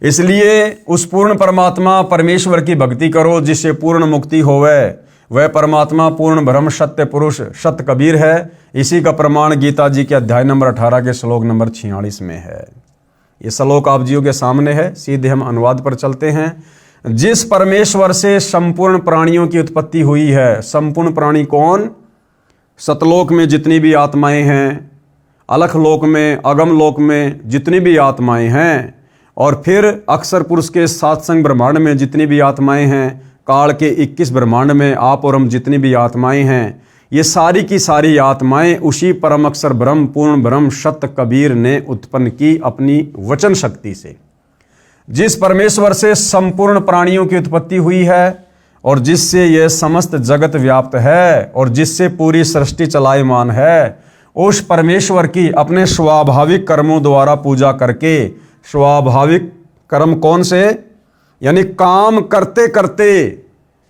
इसलिए उस पूर्ण परमात्मा परमेश्वर की भक्ति करो जिससे पूर्ण मुक्ति होवे। वह परमात्मा पूर्ण ब्रह्म सत्य पुरुष सत्य कबीर है। इसी का प्रमाण गीता जी के अध्याय नंबर 18 के श्लोक नंबर 46 में है। ये श्लोक आप जियों के सामने है। सीधे हम अनुवाद पर चलते हैं। जिस परमेश्वर से संपूर्ण प्राणियों की उत्पत्ति हुई है, संपूर्ण प्राणी कौन? सतलोक में जितनी भी आत्माएं हैं, अलख लोक में, अगम लोक में जितनी भी आत्माएं हैं, और फिर अक्षर पुरुष के सातसंग ब्रह्मांड में जितनी भी आत्माएं हैं, काल के 21 ब्रह्मांड में आप और हम जितनी भी आत्माएं हैं, ये सारी की सारी आत्माएं उसी परम अक्षर ब्रह्म पूर्ण ब्रह्म सत्य कबीर ने उत्पन्न की अपनी वचन शक्ति से। जिस परमेश्वर से संपूर्ण प्राणियों की उत्पत्ति हुई है और जिससे यह समस्त जगत व्याप्त है और जिससे पूरी सृष्टि चलायमान है, उस परमेश्वर की अपने स्वाभाविक कर्मों द्वारा पूजा करके, स्वाभाविक कर्म कौन से? यानी काम करते करते,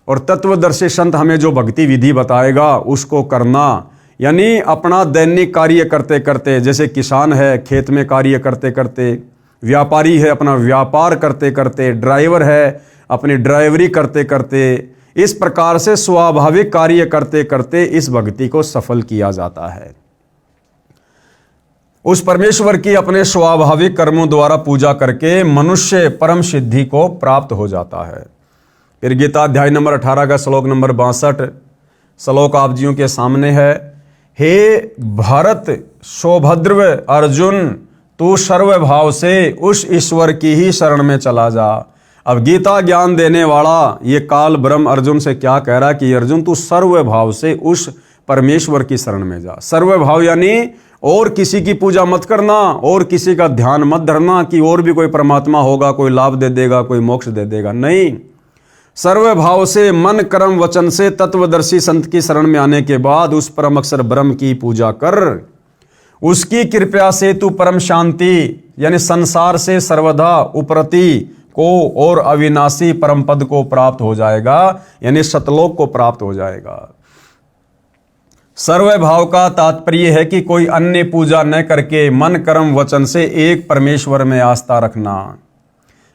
और तत्वदर्शी संत हमें जो भक्ति विधि बताएगा उसको करना, यानी अपना दैनिक कार्य करते करते, जैसे किसान है खेत में कार्य करते करते, व्यापारी है अपना व्यापार करते करते, ड्राइवर है अपनी ड्राइवरी करते करते, इस प्रकार से स्वाभाविक कार्य करते करते इस भक्ति को सफल किया जाता है। उस परमेश्वर की अपने स्वाभाविक कर्मों द्वारा पूजा करके मनुष्य परम सिद्धि को प्राप्त हो जाता है। फिर गीता अध्याय नंबर 18 का श्लोक नंबर 62 श्लोक आप जियों के सामने है। हे भरत सौभद्र अर्जुन, तू सर्वभाव से उस ईश्वर की ही शरण में चला जा। अब गीता ज्ञान देने वाला ये काल ब्रह्म अर्जुन से क्या कह रहा है कि अर्जुन तू सर्वभाव से उस परमेश्वर की शरण में जा। सर्वभाव यानी और किसी की पूजा मत करना, और किसी का ध्यान मत धरना कि और भी कोई परमात्मा होगा, कोई लाभ दे देगा, कोई मोक्ष दे देगा। नहीं, सर्वभाव से मन कर्म वचन से तत्वदर्शी संत की शरण में आने के बाद उस परम अक्षर ब्रह्म की पूजा कर। उसकी कृपा से तू परम शांति यानी संसार से सर्वदा उपरति को और अविनाशी परम पद को प्राप्त हो जाएगा, यानी सतलोक को प्राप्त हो जाएगा। सर्वभाव का तात्पर्य है कि कोई अन्य पूजा न करके मन कर्म वचन से एक परमेश्वर में आस्था रखना।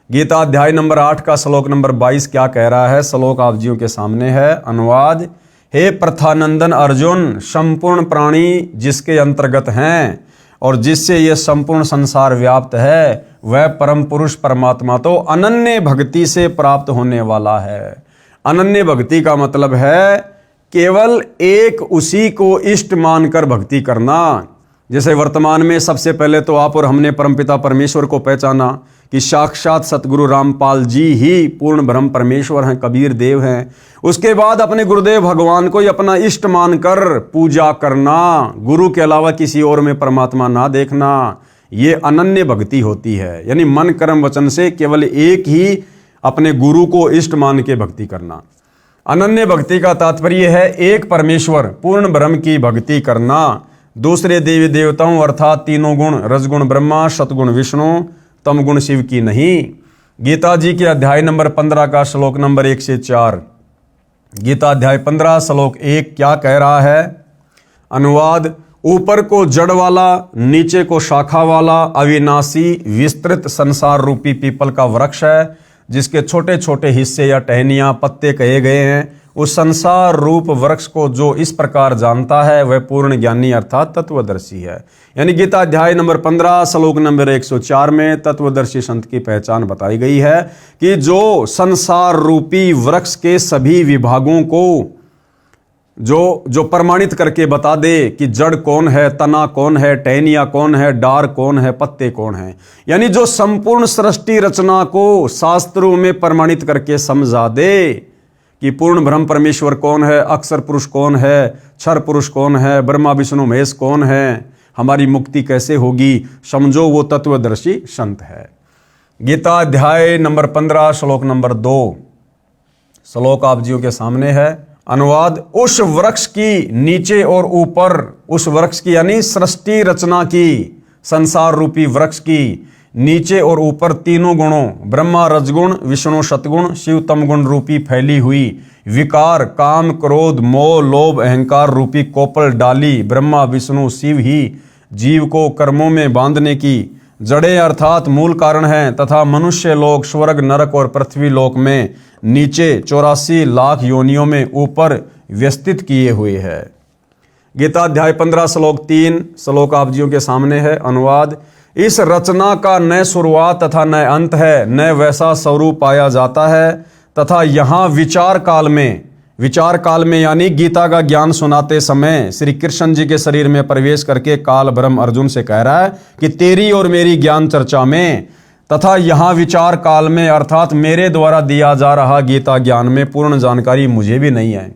गीता अध्याय नंबर 8 का श्लोक नंबर 22 क्या कह रहा है? श्लोक आप जियों के सामने है। अनुवाद, हे प्रथानंदन अर्जुन, संपूर्ण प्राणी जिसके अंतर्गत हैं और जिससे यह संपूर्ण संसार व्याप्त है, वह परम पुरुष परमात्मा तो अनन्य भक्ति से प्राप्त होने वाला है। अनन्य भक्ति का मतलब है केवल एक उसी को इष्ट मानकर भक्ति करना। जैसे वर्तमान में सबसे पहले तो आप और हमने परमपिता परमेश्वर को पहचाना कि साक्षात सतगुरु रामपाल जी ही पूर्ण ब्रह्म परमेश्वर हैं, कबीर देव हैं। उसके बाद अपने गुरुदेव भगवान को ही अपना इष्ट मानकर पूजा करना, गुरु के अलावा किसी और में परमात्मा ना देखना, ये अनन्य भक्ति होती है। यानी मन कर्म वचन से केवल एक ही अपने गुरु को इष्ट मान के भक्ति करना। अनन्य भक्ति का तात्पर्य है एक परमेश्वर पूर्ण ब्रह्म की भक्ति करना, दूसरे देवी देवताओं अर्थात तीनों गुण रजगुण ब्रह्मा, सतगुण विष्णु, तमगुण शिव की नहीं। गीता जी के अध्याय नंबर 15 का श्लोक नंबर 1 से 4। गीता अध्याय 15 श्लोक 1 क्या कह रहा है? अनुवाद, ऊपर को जड़ वाला, नीचे को शाखा वाला अविनाशी विस्तृत संसार रूपी पीपल का वृक्ष है, जिसके छोटे छोटे हिस्से या टहनियां पत्ते कहे गए हैं। उस संसार रूप वृक्ष को जो इस प्रकार जानता है वह पूर्ण ज्ञानी अर्थात तत्वदर्शी है। यानी गीता अध्याय नंबर 15 श्लोक नंबर 104 में तत्वदर्शी संत की पहचान बताई गई है कि जो संसार रूपी वृक्ष के सभी विभागों को जो प्रमाणित करके बता दे कि जड़ कौन है, तना कौन है, टहनिया कौन है, डार कौन है, पत्ते कौन है, यानी जो संपूर्ण सृष्टि रचना को शास्त्रों में प्रमाणित करके समझा दे कि पूर्ण ब्रह्म परमेश्वर कौन है, अक्षर पुरुष कौन है, क्षर पुरुष कौन है, ब्रह्मा विष्णु महेश कौन है, हमारी मुक्ति कैसे होगी, समझो वो तत्वदर्शी संत है। गीता अध्याय नंबर 15 श्लोक नंबर 2 श्लोक आप जियों के सामने है। अनुवाद, उस वृक्ष की नीचे और ऊपर, उस वृक्ष की यानी सृष्टि रचना की, संसार रूपी वृक्ष की नीचे और ऊपर तीनों गुणों ब्रह्मा रजगुण, विष्णु सतगुण, शिव तमगुण रूपी फैली हुई विकार काम क्रोध मोह लोभ अहंकार रूपी कोपल डाली ब्रह्मा विष्णु शिव ही जीव को कर्मों में बांधने की जड़ें अर्थात मूल कारण हैं, तथा मनुष्य लोक स्वर्ग नरक और पृथ्वी लोक में नीचे 84 लाख योनियों में ऊपर व्यवस्थित किए हुए है। गीता अध्याय 15 श्लोक 3 श्लोक आप जियों के सामने है। अनुवाद, इस रचना का न शुरुआत तथा न अंत है, न वैसा स्वरूप पाया जाता है, तथा यहाँ विचार काल में यानी गीता का ज्ञान सुनाते समय श्री कृष्ण जी के शरीर में प्रवेश करके काल ब्रह्म अर्जुन से कह रहा है कि तेरी और मेरी ज्ञान चर्चा में तथा यहाँ विचार काल में अर्थात मेरे द्वारा दिया जा रहा गीता ज्ञान में पूर्ण जानकारी मुझे भी नहीं है।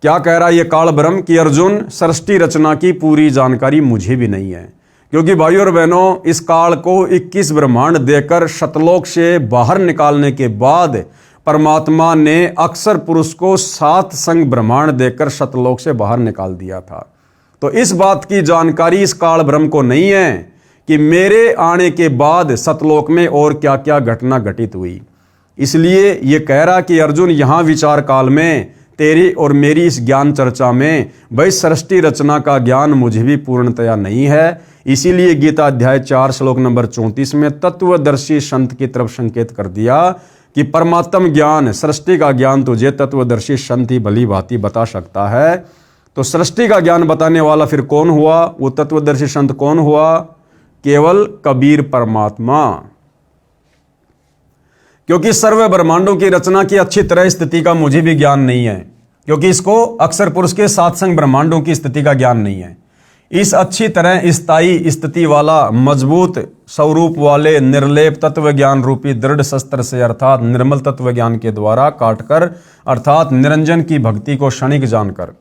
क्या कह रहा है ये काल ब्रह्म कि अर्जुन, सृष्टि रचना की पूरी जानकारी मुझे भी नहीं है, क्योंकि भाइयों और बहनों इस काल को 21 ब्रह्मांड देकर शतलोक से बाहर निकालने के बाद परमात्मा ने अक्षर पुरुष को 7 संग ब्रह्मांड देकर शतलोक से बाहर निकाल दिया था। तो इस बात की जानकारी इस काल ब्रह्म को नहीं है कि मेरे आने के बाद सतलोक में और क्या क्या घटना घटित हुई। इसलिए ये कह रहा कि अर्जुन, यहाँ विचार काल में तेरी और मेरी इस ज्ञान चर्चा में भाई सृष्टि रचना का ज्ञान मुझे भी पूर्णतया नहीं है। इसीलिए गीता अध्याय 4 श्लोक नंबर 34 में तत्वदर्शी संत की तरफ संकेत कर दिया कि परमात्म ज्ञान, सृष्टि का ज्ञान तुझे तत्वदर्शी संत ही भली भांति बता सकता है। तो सृष्टि का ज्ञान बताने वाला फिर कौन हुआ? वो तत्वदर्शी संत कौन हुआ? केवल कबीर परमात्मा। क्योंकि सर्व ब्रह्मांडों की रचना की अच्छी तरह स्थिति का मुझे भी ज्ञान नहीं है, क्योंकि इसको अक्षर पुरुष के सात्संग ब्रह्मांडों की स्थिति का ज्ञान नहीं है। इस अच्छी तरह स्थायी स्थिति वाला मजबूत स्वरूप वाले निर्लेप तत्व ज्ञान रूपी दृढ़ शस्त्र से अर्थात निर्मल तत्व ज्ञान के द्वारा काटकर अर्थात निरंजन की भक्ति को क्षणिक जानकर,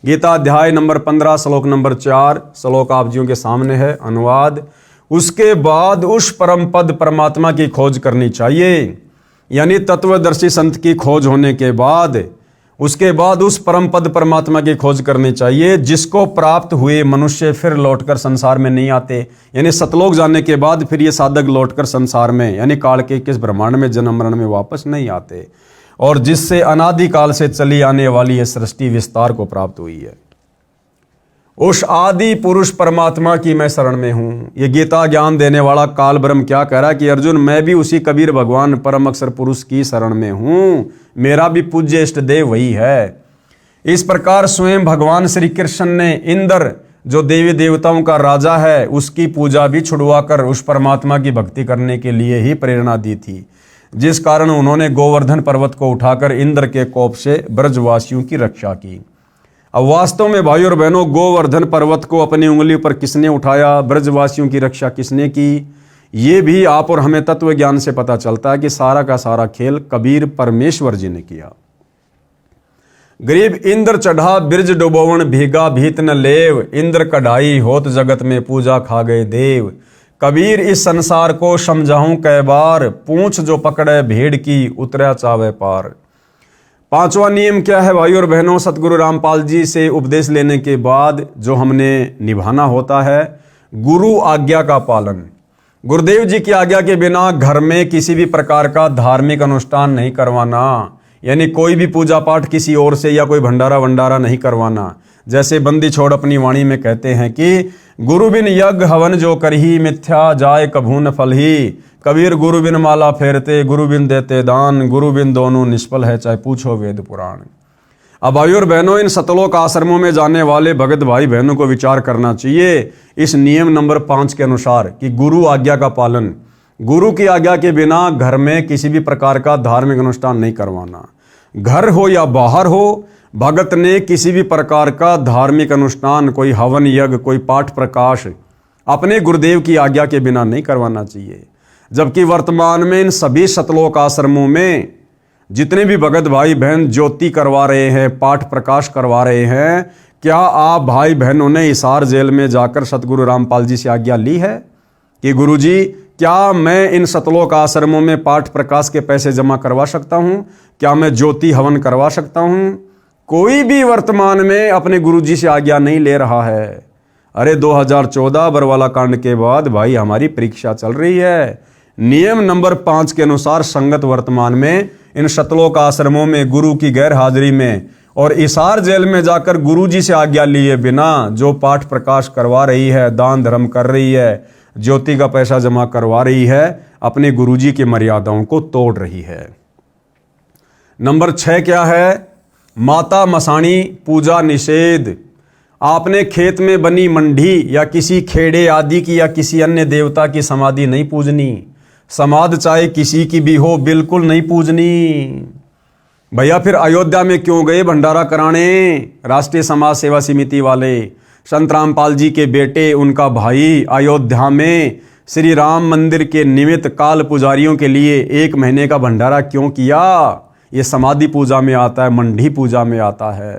गीता अध्याय नंबर 15 श्लोक नंबर 4 श्लोक आप जियों के सामने है अनुवाद। उसके बाद उस परम पद परमात्मा की खोज करनी चाहिए, यानी तत्वदर्शी संत की खोज होने के बाद उसके बाद उस परम पद परमात्मा की खोज करनी चाहिए, जिसको प्राप्त हुए मनुष्य फिर लौटकर संसार में नहीं आते। यानी सतलोक जाने के बाद फिर ये साधक लौटकर संसार में यानी काल के किस ब्रह्मांड में जन्म मरण में वापस नहीं आते, और जिससे अनादिकाल से चली आने वाली यह सृष्टि विस्तार को प्राप्त हुई है। उस आदि पुरुष परमात्मा की मैं शरण में हूं। ये गीता ज्ञान देने वाला काल ब्रह्म क्या कह रहा है कि अर्जुन मैं भी उसी कबीर भगवान परम अक्षर पुरुष की शरण में हूं, मेरा भी पूज्य इष्ट देव वही है। इस प्रकार स्वयं भगवान श्री कृष्ण ने इंद्र जो देवी देवताओं का राजा है उसकी पूजा भी छुड़वाकर उस परमात्मा की भक्ति करने के लिए ही प्रेरणा दी थी, जिस कारण उन्होंने गोवर्धन पर्वत को उठाकर इंद्र के कोप से ब्रजवासियों की रक्षा की। अब वास्तव में भाई और बहनों, गोवर्धन पर्वत को अपनी उंगली पर किसने उठाया, ब्रजवासियों की रक्षा किसने की, ये भी आप और हमें तत्व ज्ञान से पता चलता है कि सारा का सारा खेल कबीर परमेश्वर जी ने किया। गरीब इंद्र चढ़ा बिरज डुबोवन भीगा भीत न लेव, इंद्र कढ़ाई होत जगत में पूजा खा गए देव। कबीर इस संसार को समझाऊं कै बार, पूंछ जो पकड़े भेड़ की उतरा चावे पार। पांचवा नियम क्या है भाई और बहनों? सतगुरु रामपाल जी से उपदेश लेने के बाद जो हमने निभाना होता है, गुरु आज्ञा का पालन। गुरुदेव जी की आज्ञा के बिना घर में किसी भी प्रकार का धार्मिक अनुष्ठान नहीं करवाना, यानी कोई भी पूजा पाठ किसी और से या कोई भंडारा वंडारा नहीं करवाना। जैसे बंदी छोड़ अपनी वाणी में कहते हैं कि गुरु बिन यज्ञ हवन जो करही, मिथ्या जाय कभू न फल ही। कबीर गुरु बिन माला फेरते, गुरु बिन देते दान, गुरु बिन दोनों निष्फल है, चाहे पूछो वेद पुराण। अब भाई और बहनों, इन सतलोक आश्रमों में जाने वाले भगत भाई बहनों को विचार करना चाहिए इस नियम नंबर 5 के अनुसार कि गुरु आज्ञा का पालन। गुरु की आज्ञा के बिना घर में किसी भी प्रकार का धार्मिक अनुष्ठान नहीं करवाना। घर हो या बाहर हो, भगत ने किसी भी प्रकार का धार्मिक अनुष्ठान, कोई हवन यज्ञ, कोई पाठ प्रकाश अपने गुरुदेव की आज्ञा के बिना नहीं करवाना चाहिए। जबकि वर्तमान में इन सभी सतलोक आश्रमों में जितने भी भगत भाई बहन ज्योति करवा रहे हैं, पाठ प्रकाश करवा रहे हैं, क्या आप भाई बहनों ने हिसार जेल में जाकर सतगुरु रामपाल जी से आज्ञा ली है कि गुरुजी क्या मैं इन सतलोक आश्रमों में पाठ प्रकाश के पैसे जमा करवा सकता हूं? क्या मैं ज्योति हवन करवा सकता हूं? कोई भी वर्तमान में अपने गुरुजी से आज्ञा नहीं ले रहा है। अरे 2014 बरवाला कांड के बाद भाई हमारी परीक्षा चल रही है। नियम नंबर 5 के अनुसार संगत वर्तमान में इन सतलोक आश्रमों में गुरु की गैर हाजिरी में और हिसार जेल में जाकर गुरुजी से आज्ञा लिए बिना जो पाठ प्रकाश करवा रही है, दान धर्म कर रही है, ज्योति का पैसा जमा करवा रही है, अपने गुरुजी की मर्यादाओं को तोड़ रही है। नंबर 6 क्या है? माता मसाणी पूजा निषेध। आपने खेत में बनी मंडी या किसी खेड़े आदि की या किसी अन्य देवता की समाधि नहीं पूजनी। समाध चाहे किसी की भी हो, बिल्कुल नहीं पूजनी। भैया फिर अयोध्या में क्यों गए भंडारा कराने? राष्ट्रीय समाज सेवा समिति वाले संत रामपाल जी के बेटे, उनका भाई अयोध्या में श्री राम मंदिर के निमित्त काल पुजारियों के लिए 1 महीने का भंडारा क्यों किया? ये समाधि पूजा में आता है, मंडी पूजा में आता है।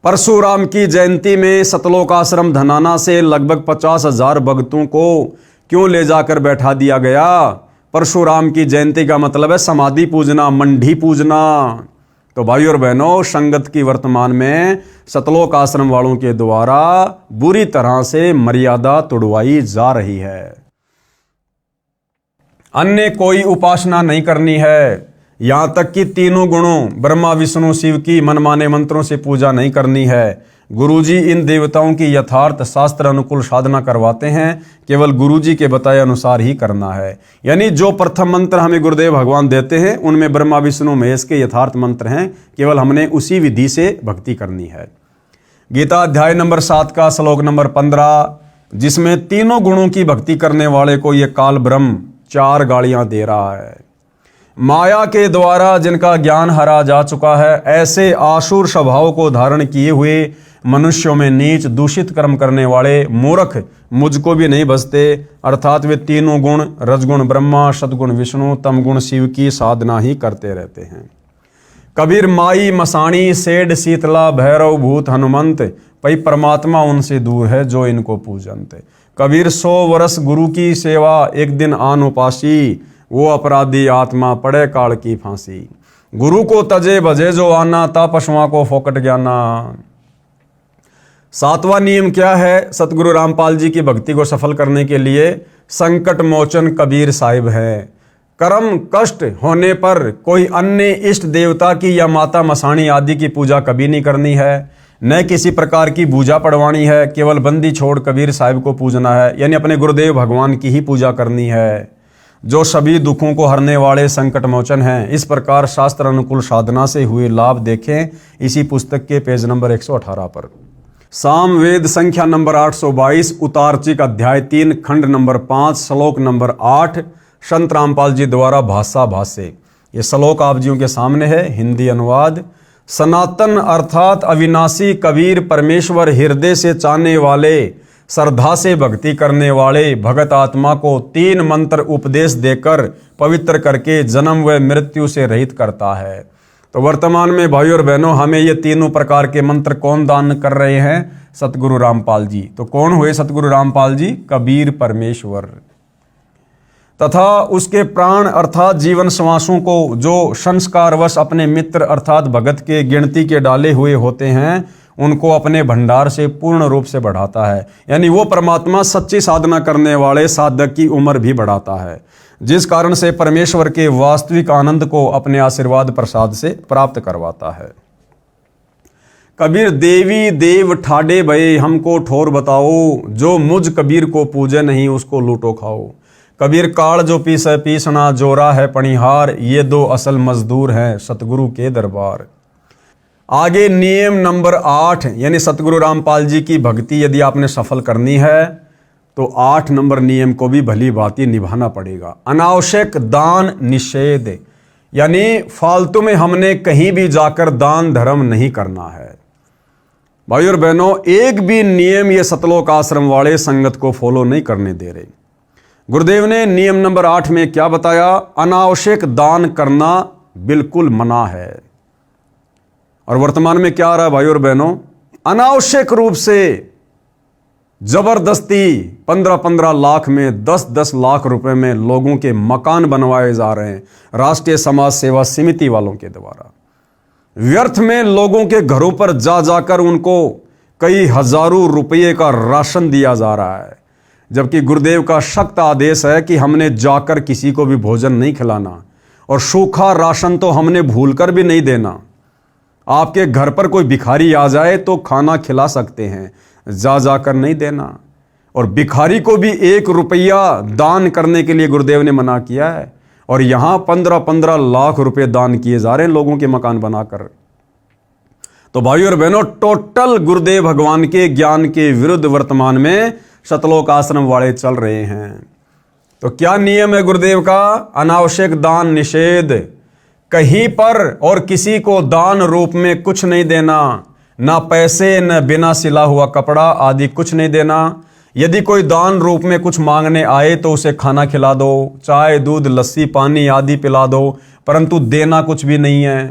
परशुराम की जयंती में सतलोक आश्रम धनाना से लगभग 50,000 भक्तों को क्यों ले जाकर बैठा दिया गया? परशुराम की जयंती का मतलब है समाधि पूजना, मंडी पूजना। तो भाई और बहनों, संगत की वर्तमान में सतलोक आश्रम वालों के द्वारा बुरी तरह से मर्यादा तोड़वाई जा रही है। अन्य कोई उपासना नहीं करनी है। यहां तक कि तीनों गुणों ब्रह्मा विष्णु शिव की मनमाने मंत्रों से पूजा नहीं करनी है। गुरुजी इन देवताओं की यथार्थ शास्त्र अनुकूल साधना करवाते हैं, केवल गुरुजी के बताए अनुसार ही करना है। यानी जो प्रथम मंत्र हमें गुरुदेव भगवान देते हैं उनमें ब्रह्मा विष्णु महेश के यथार्थ मंत्र हैं, केवल हमने उसी विधि से भक्ति करनी है। गीता अध्याय नंबर 7 का श्लोक नंबर 15, जिसमें तीनों गुणों की भक्ति करने वाले को यह काल ब्रह्म 4 गालियां दे रहा है। माया के द्वारा जिनका ज्ञान हरा जा चुका है, ऐसे आसुर स्वभाव को धारण किए हुए मनुष्यों में नीच दूषित कर्म करने वाले मूर्ख मुझको भी नहीं बचते, अर्थात वे तीनों गुण रजगुण ब्रह्मा, सदगुण विष्णु, तमगुण शिव की साधना ही करते रहते हैं। कबीर माई मसाणी सेठ शीतला भैरव भूत हनुमंत, पई परमात्मा उनसे दूर है जो इनको पूजनते। कबीर 100 वर्ष गुरु की सेवा, एक दिन आन उपासी, वो अपराधी आत्मा पड़े काल की फांसी। गुरु को तजे भजे जो आना, ता पशुओं को फोकट ज्ञाना। 7वां नियम क्या है सतगुरु रामपाल जी की भक्ति को सफल करने के लिए? संकट मोचन कबीर साहिब है। कर्म कष्ट होने पर कोई अन्य इष्ट देवता की या माता मसाणी आदि की पूजा कभी नहीं करनी है, न किसी प्रकार की पूजा पढ़वानी है। केवल बंदी छोड़ कबीर साहिब को पूजना है, यानी अपने गुरुदेव भगवान की ही पूजा करनी है, जो सभी दुखों को हरने वाले संकट मोचन हैं। इस प्रकार शास्त्र अनुकूल साधना से हुए लाभ देखें इसी पुस्तक के पेज नंबर 118 पर। सामवेद संख्या नंबर 822, उतारचिक अध्याय 3 खंड नंबर 5 श्लोक नंबर 8, संत रामपाल जी द्वारा भाषा भाष्य। ये श्लोक आप जियों के सामने है, हिंदी अनुवाद। सनातन अर्थात अविनाशी कबीर परमेश्वर हृदय से चाहने वाले, श्रद्धा से भक्ति करने वाले भगत आत्मा को 3 मंत्र उपदेश देकर पवित्र करके जन्म व मृत्यु से रहित करता है। तो वर्तमान में भाई और बहनों, हमें ये तीनों प्रकार के मंत्र कौन दान कर रहे हैं? सतगुरु रामपाल जी। तो कौन हुए सतगुरु रामपाल जी? कबीर परमेश्वर तथा उसके प्राण अर्थात जीवन श्वासों को जो संस्कारवश अपने मित्र अर्थात भगत के गिनती के डाले हुए होते हैं, उनको अपने भंडार से पूर्ण रूप से बढ़ाता है। यानी वो परमात्मा सच्ची साधना करने वाले साधक की उम्र भी बढ़ाता है, जिस कारण से परमेश्वर के वास्तविक आनंद को अपने आशीर्वाद प्रसाद से प्राप्त करवाता है। कबीर देवी देव ठाडे भये हमको ठोर बताओ, जो मुझ कबीर को पूजे नहीं उसको लूटो खाओ। कबीर काल जो पीसे पीसना, जोरा है पणिहार, ये 2 असल मजदूर हैं सतगुरु के दरबार। आगे नियम नंबर 8, यानी सतगुरु रामपाल जी की भक्ति यदि आपने सफल करनी है तो 8 नंबर नियम को भी भली भांति निभाना पड़ेगा। अनावश्यक दान निषेध, यानी फालतू में हमने कहीं भी जाकर दान धर्म नहीं करना है। भाई और बहनों, एक भी नियम ये सतलोक आश्रम वाले संगत को फॉलो नहीं करने दे रहे। गुरुदेव ने नियम नंबर 8 में क्या बताया? अनावश्यक दान करना बिल्कुल मना है। और वर्तमान में क्या आ रहा है भाई और बहनों? अनावश्यक रूप से जबरदस्ती 15-15 लाख में 10-10 लाख रुपए में लोगों के मकान बनवाए जा रहे हैं राष्ट्रीय समाज सेवा समिति वालों के द्वारा। व्यर्थ में लोगों के घरों पर जा जाकर उनको कई हजारों रुपये का राशन दिया जा रहा है, जबकि गुरुदेव का सख्त आदेश है कि हमने जाकर किसी को भी भोजन नहीं खिलाना, और सूखा राशन तो हमने भूलकर भी नहीं देना। आपके घर पर कोई भिखारी आ जाए तो खाना खिला सकते हैं, जा जाकर नहीं देना। और भिखारी को भी 1 रुपया दान करने के लिए गुरुदेव ने मना किया है, और यहां 15-15 लाख रुपए दान किए जा रहे हैं लोगों के मकान बनाकर। तो भाई और बहनों, टोटल गुरुदेव भगवान के ज्ञान के विरुद्ध वर्तमान में सतलोक आश्रम वाले चल रहे हैं। तो क्या नियम है गुरुदेव का? अनावश्यक दान निषेध। कहीं पर और किसी को दान रूप में कुछ नहीं देना, ना पैसे न बिना सिला हुआ कपड़ा आदि कुछ नहीं देना। यदि कोई दान रूप में कुछ मांगने आए तो उसे खाना खिला दो, चाय दूध लस्सी पानी आदि पिला दो, परंतु देना कुछ भी नहीं है।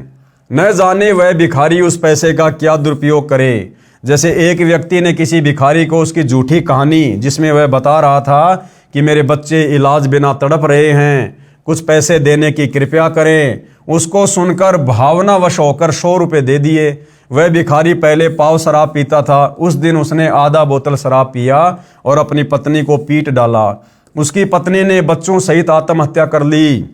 न जाने वह भिखारी उस पैसे का क्या दुरुपयोग करे। जैसे एक व्यक्ति ने किसी भिखारी को उसकी झूठी कहानी, जिसमें वह बता रहा था कि मेरे बच्चे इलाज बिना तड़प रहे हैं, कुछ पैसे देने की कृपया करें, उसको सुनकर भावनावश होकर 100 रुपये दे दिए। वह भिखारी पहले पाव शराब पीता था, उस दिन उसने आधा बोतल शराब पिया और अपनी पत्नी को पीट डाला। उसकी पत्नी ने बच्चों सहित आत्महत्या कर ली।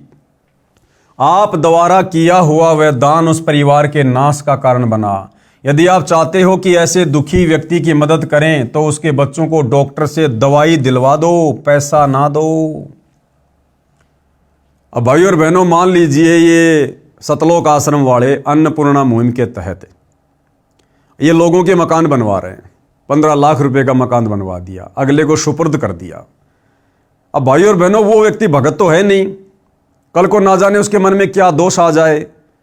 आप द्वारा किया हुआ वह दान उस परिवार के नाश का कारण बना। यदि आप चाहते हो कि ऐसे दुखी व्यक्ति की मदद करें तो उसके बच्चों को डॉक्टर से दवाई दिलवा दो, पैसा ना दो। अब भाई और बहनों, मान लीजिए ये सतलोक आश्रम वाले अन्नपूर्णा मुहिम के तहत ये लोगों के मकान बनवा रहे हैं, 15 लाख रुपए का मकान बनवा दिया, अगले को सुपुर्द कर दिया। अब भाई और बहनों, वो व्यक्ति भगत तो है नहीं, कल को ना जाने उसके मन में क्या दोष आ जाए,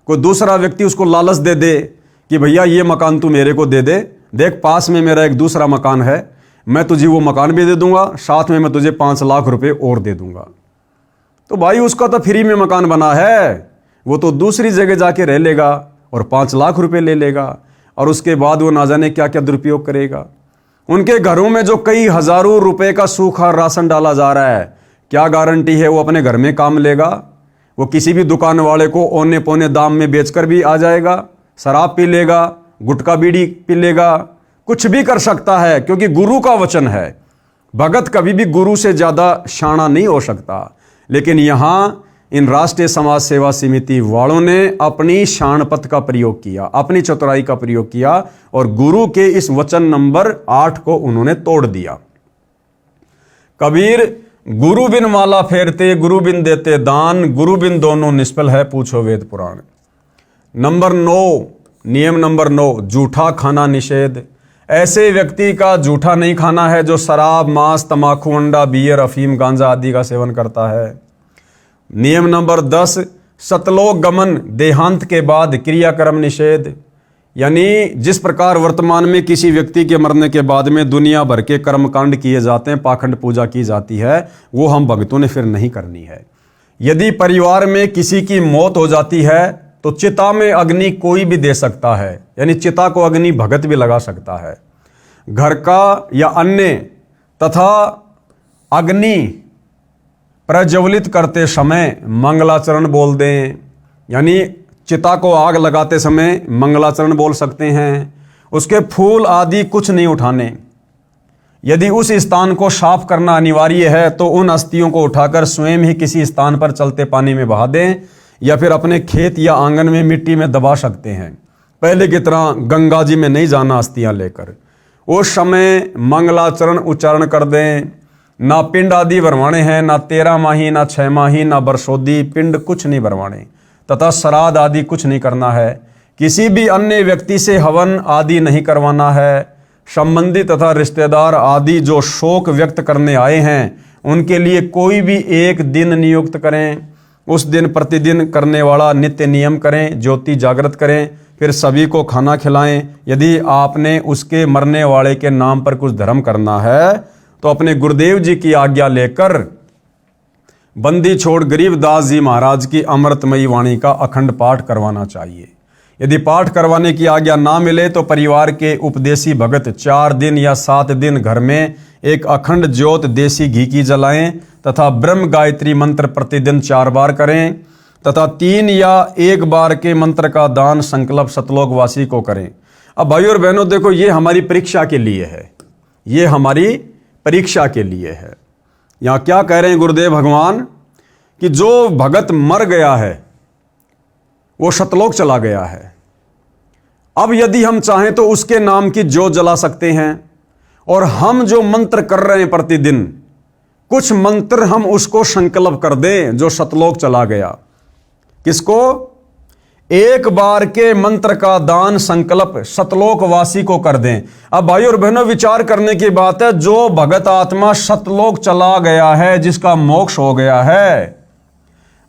कोई दूसरा व्यक्ति उसको लालच दे दे कि भैया ये मकान तू मेरे को दे दे, देख पास में मेरा एक दूसरा मकान है, मैं तुझे वो मकान भी दे दूंगा, साथ में मैं तुझे 5 लाख रुपए और दे दूंगा। तो भाई उसका तो फ्री में मकान बना है, वो तो दूसरी जगह जाके रह लेगा और 5 लाख रुपए ले लेगा और उसके बाद वो ना जाने क्या क्या दुरुपयोग करेगा। उनके घरों में जो कई हजारों रुपए का सूखा राशन डाला जा रहा है, क्या गारंटी है वो अपने घर में काम लेगा? वो किसी भी दुकान वाले को औने पौने दाम में बेचकर भी आ जाएगा, शराब पी लेगा, गुटखा बीड़ी पी लेगा, कुछ भी कर सकता है, क्योंकि गुरु का वचन है। भगत कभी भी गुरु से ज्यादा शाना नहीं हो सकता। लेकिन यहां इन राष्ट्रीय समाज सेवा समिति वालों ने अपनी शानपत का प्रयोग किया, अपनी चतुराई का प्रयोग किया और गुरु के इस वचन नंबर 8 को उन्होंने तोड़ दिया। कबीर गुरु बिन माला फेरते, गुरु बिन देते दान, गुरु बिन दोनों निष्फल है, पूछो वेद पुराण। नंबर 9, नियम नंबर 9, झूठा खाना निषेध। ऐसे व्यक्ति का झूठा नहीं खाना है जो शराब, मांस, तमाकू, अंडा, बियर, अफीम, गांजा आदि का सेवन करता है। नियम नंबर 10, सतलोक गमन, देहांत के बाद क्रियाक्रम निषेध। यानी जिस प्रकार वर्तमान में किसी व्यक्ति के मरने के बाद में दुनिया भर के कर्मकांड किए जाते हैं, पाखंड पूजा की जाती है, वो हम भक्तों ने फिर नहीं करनी है। यदि परिवार में किसी की मौत हो जाती है तो चिता में अग्नि कोई भी दे सकता है, यानी चिता को अग्नि भगत भी लगा सकता है। घर का या अन्य तथा अग्नि प्रज्वलित करते समय मंगलाचरण बोल दें, यानी चिता को आग लगाते समय मंगलाचरण बोल सकते हैं। उसके फूल आदि कुछ नहीं उठाने। यदि उस स्थान को साफ करना अनिवार्य है तो उन अस्थियों को उठाकर स्वयं ही किसी स्थान पर चलते पानी में बहा दें या फिर अपने खेत या आंगन में मिट्टी में दबा सकते हैं। पहले की तरह गंगा जी में नहीं जाना अस्थियां लेकर। उस समय मंगलाचरण उच्चारण कर दें। ना पिंड आदि भरवाने हैं, ना 13 माही, ना 6 माही, ना बरसोदी, पिंड कुछ नहीं भरवाने, तथा श्राद्ध आदि कुछ नहीं करना है। किसी भी अन्य व्यक्ति से हवन आदि नहीं करवाना है। संबंधी तथा रिश्तेदार आदि जो शोक व्यक्त करने आए हैं उनके लिए कोई भी एक दिन नियुक्त करें। उस दिन प्रतिदिन करने वाला नित्य नियम करें, ज्योति जागृत करें, फिर सभी को खाना खिलाएं। यदि आपने उसके मरने वाले के नाम पर कुछ धर्म करना है तो अपने गुरुदेव जी की आज्ञा लेकर बंदी छोड़ गरीबदास जी महाराज की अमृतमयी वाणी का अखंड पाठ करवाना चाहिए। यदि पाठ करवाने की आज्ञा ना मिले तो परिवार के उपदेशी भगत 4 दिन या 7 दिन घर में एक अखंड ज्योत देसी घी की जलाएं तथा ब्रह्म गायत्री मंत्र प्रतिदिन 4 बार करें तथा 3 या 1 बार के मंत्र का दान संकल्प सतलोकवासी को करें। अब भाइयों और बहनों, देखो, ये हमारी परीक्षा के लिए है, ये हमारी परीक्षा के लिए है। यहां क्या कह रहे हैं गुरुदेव भगवान कि जो भगत मर गया है वो सतलोक चला गया है। अब यदि हम चाहें तो उसके नाम की ज्योत जला सकते हैं और हम जो मंत्र कर रहे हैं प्रतिदिन, कुछ मंत्र हम उसको संकल्प कर दें जो सतलोक चला गया। किसको? 1 बार के मंत्र का दान संकल्प सतलोकवासी को कर दें। अब भाई और बहनों, विचार करने की बात है, जो भगत आत्मा सतलोक चला गया है, जिसका मोक्ष हो गया है,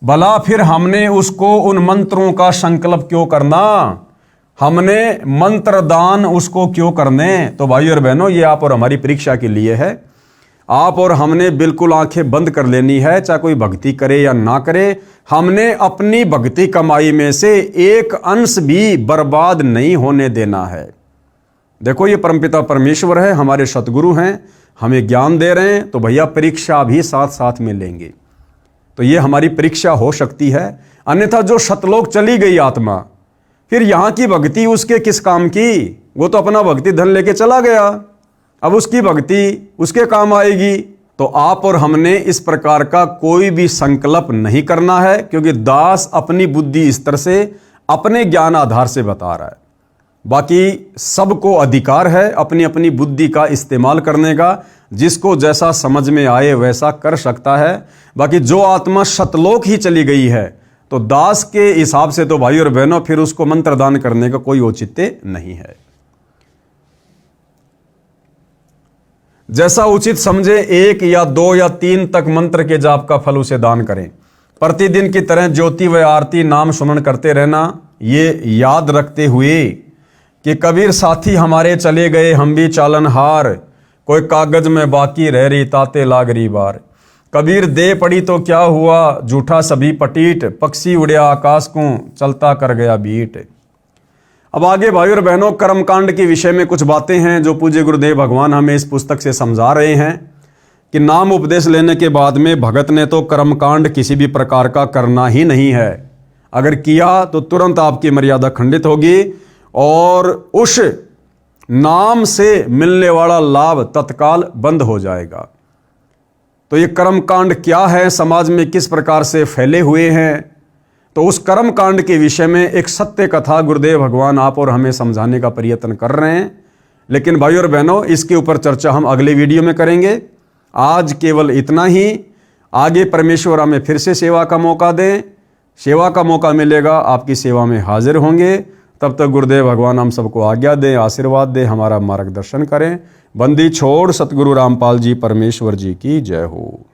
भला फिर हमने उसको उन मंत्रों का संकल्प क्यों करना? हमने मंत्र दान उसको क्यों करने? तो भाई और बहनों, ये आप और हमारी परीक्षा के लिए है। आप और हमने बिल्कुल आंखें बंद कर लेनी है, चाहे कोई भक्ति करे या ना करे। हमने अपनी भक्ति कमाई में से एक अंश भी बर्बाद नहीं होने देना है। देखो, ये परमपिता परमेश्वर है, हमारे सतगुरु हैं, हमें ज्ञान दे रहे हैं, तो भैया परीक्षा भी साथ साथ में लेंगे। तो ये हमारी परीक्षा हो सकती है। अन्यथा जो सतलोक चली गई आत्मा, फिर यहां की भक्ति उसके किस काम की? वो तो अपना भक्ति धन लेके चला गया, अब उसकी भक्ति उसके काम आएगी। तो आप और हमने इस प्रकार का कोई भी संकल्प नहीं करना है, क्योंकि दास अपनी बुद्धि स्तर से, अपने ज्ञान आधार से बता रहा है। बाकी सबको अधिकार है अपनी अपनी बुद्धि का इस्तेमाल करने का, जिसको जैसा समझ में आए वैसा कर सकता है। बाकी जो आत्मा सतलोक ही चली गई है तो दास के हिसाब से तो भाई और बहनों फिर उसको मंत्र दान करने का कोई औचित्य नहीं है। जैसा उचित समझे 1 या 2 या 3 तक मंत्र के जाप का फल उसे दान करें। प्रतिदिन की तरह ज्योति व आरती नाम सुमन करते रहना, ये याद रखते हुए कि कबीर साथी हमारे चले गए हम भी चालनहार, कोई कागज में बाकी रह रही ताते लाग रही बार। कबीर दे पड़ी तो क्या हुआ, झूठा सभी पटीट, पक्षी उड़या आकाश को चलता कर गया बीट। अब आगे भाई और बहनों, कर्मकांड के विषय में कुछ बातें हैं जो पूज्य गुरुदेव भगवान हमें इस पुस्तक से समझा रहे हैं कि नाम उपदेश लेने के बाद में भगत ने तो कर्मकांड किसी भी प्रकार का करना ही नहीं है। अगर किया तो तुरंत आपकी मर्यादा खंडित होगी और उस नाम से मिलने वाला लाभ तत्काल बंद हो जाएगा। तो ये कर्मकांड क्या है, समाज में किस प्रकार से फैले हुए हैं, तो उस कर्म कांड के विषय में एक सत्य कथा गुरुदेव भगवान आप और हमें समझाने का प्रयत्न कर रहे हैं। लेकिन भाई और बहनों, इसके ऊपर चर्चा हम अगले वीडियो में करेंगे। आज केवल इतना ही। आगे परमेश्वर हमें फिर से सेवा का मौका दें, सेवा का मौका मिलेगा, आपकी सेवा में हाजिर होंगे। तब तक गुरुदेव भगवान हम सबको आज्ञा दें, आशीर्वाद दें, हमारा मार्गदर्शन करें। बंदी छोड़ सतगुरु रामपाल जी परमेश्वर जी की जय हो।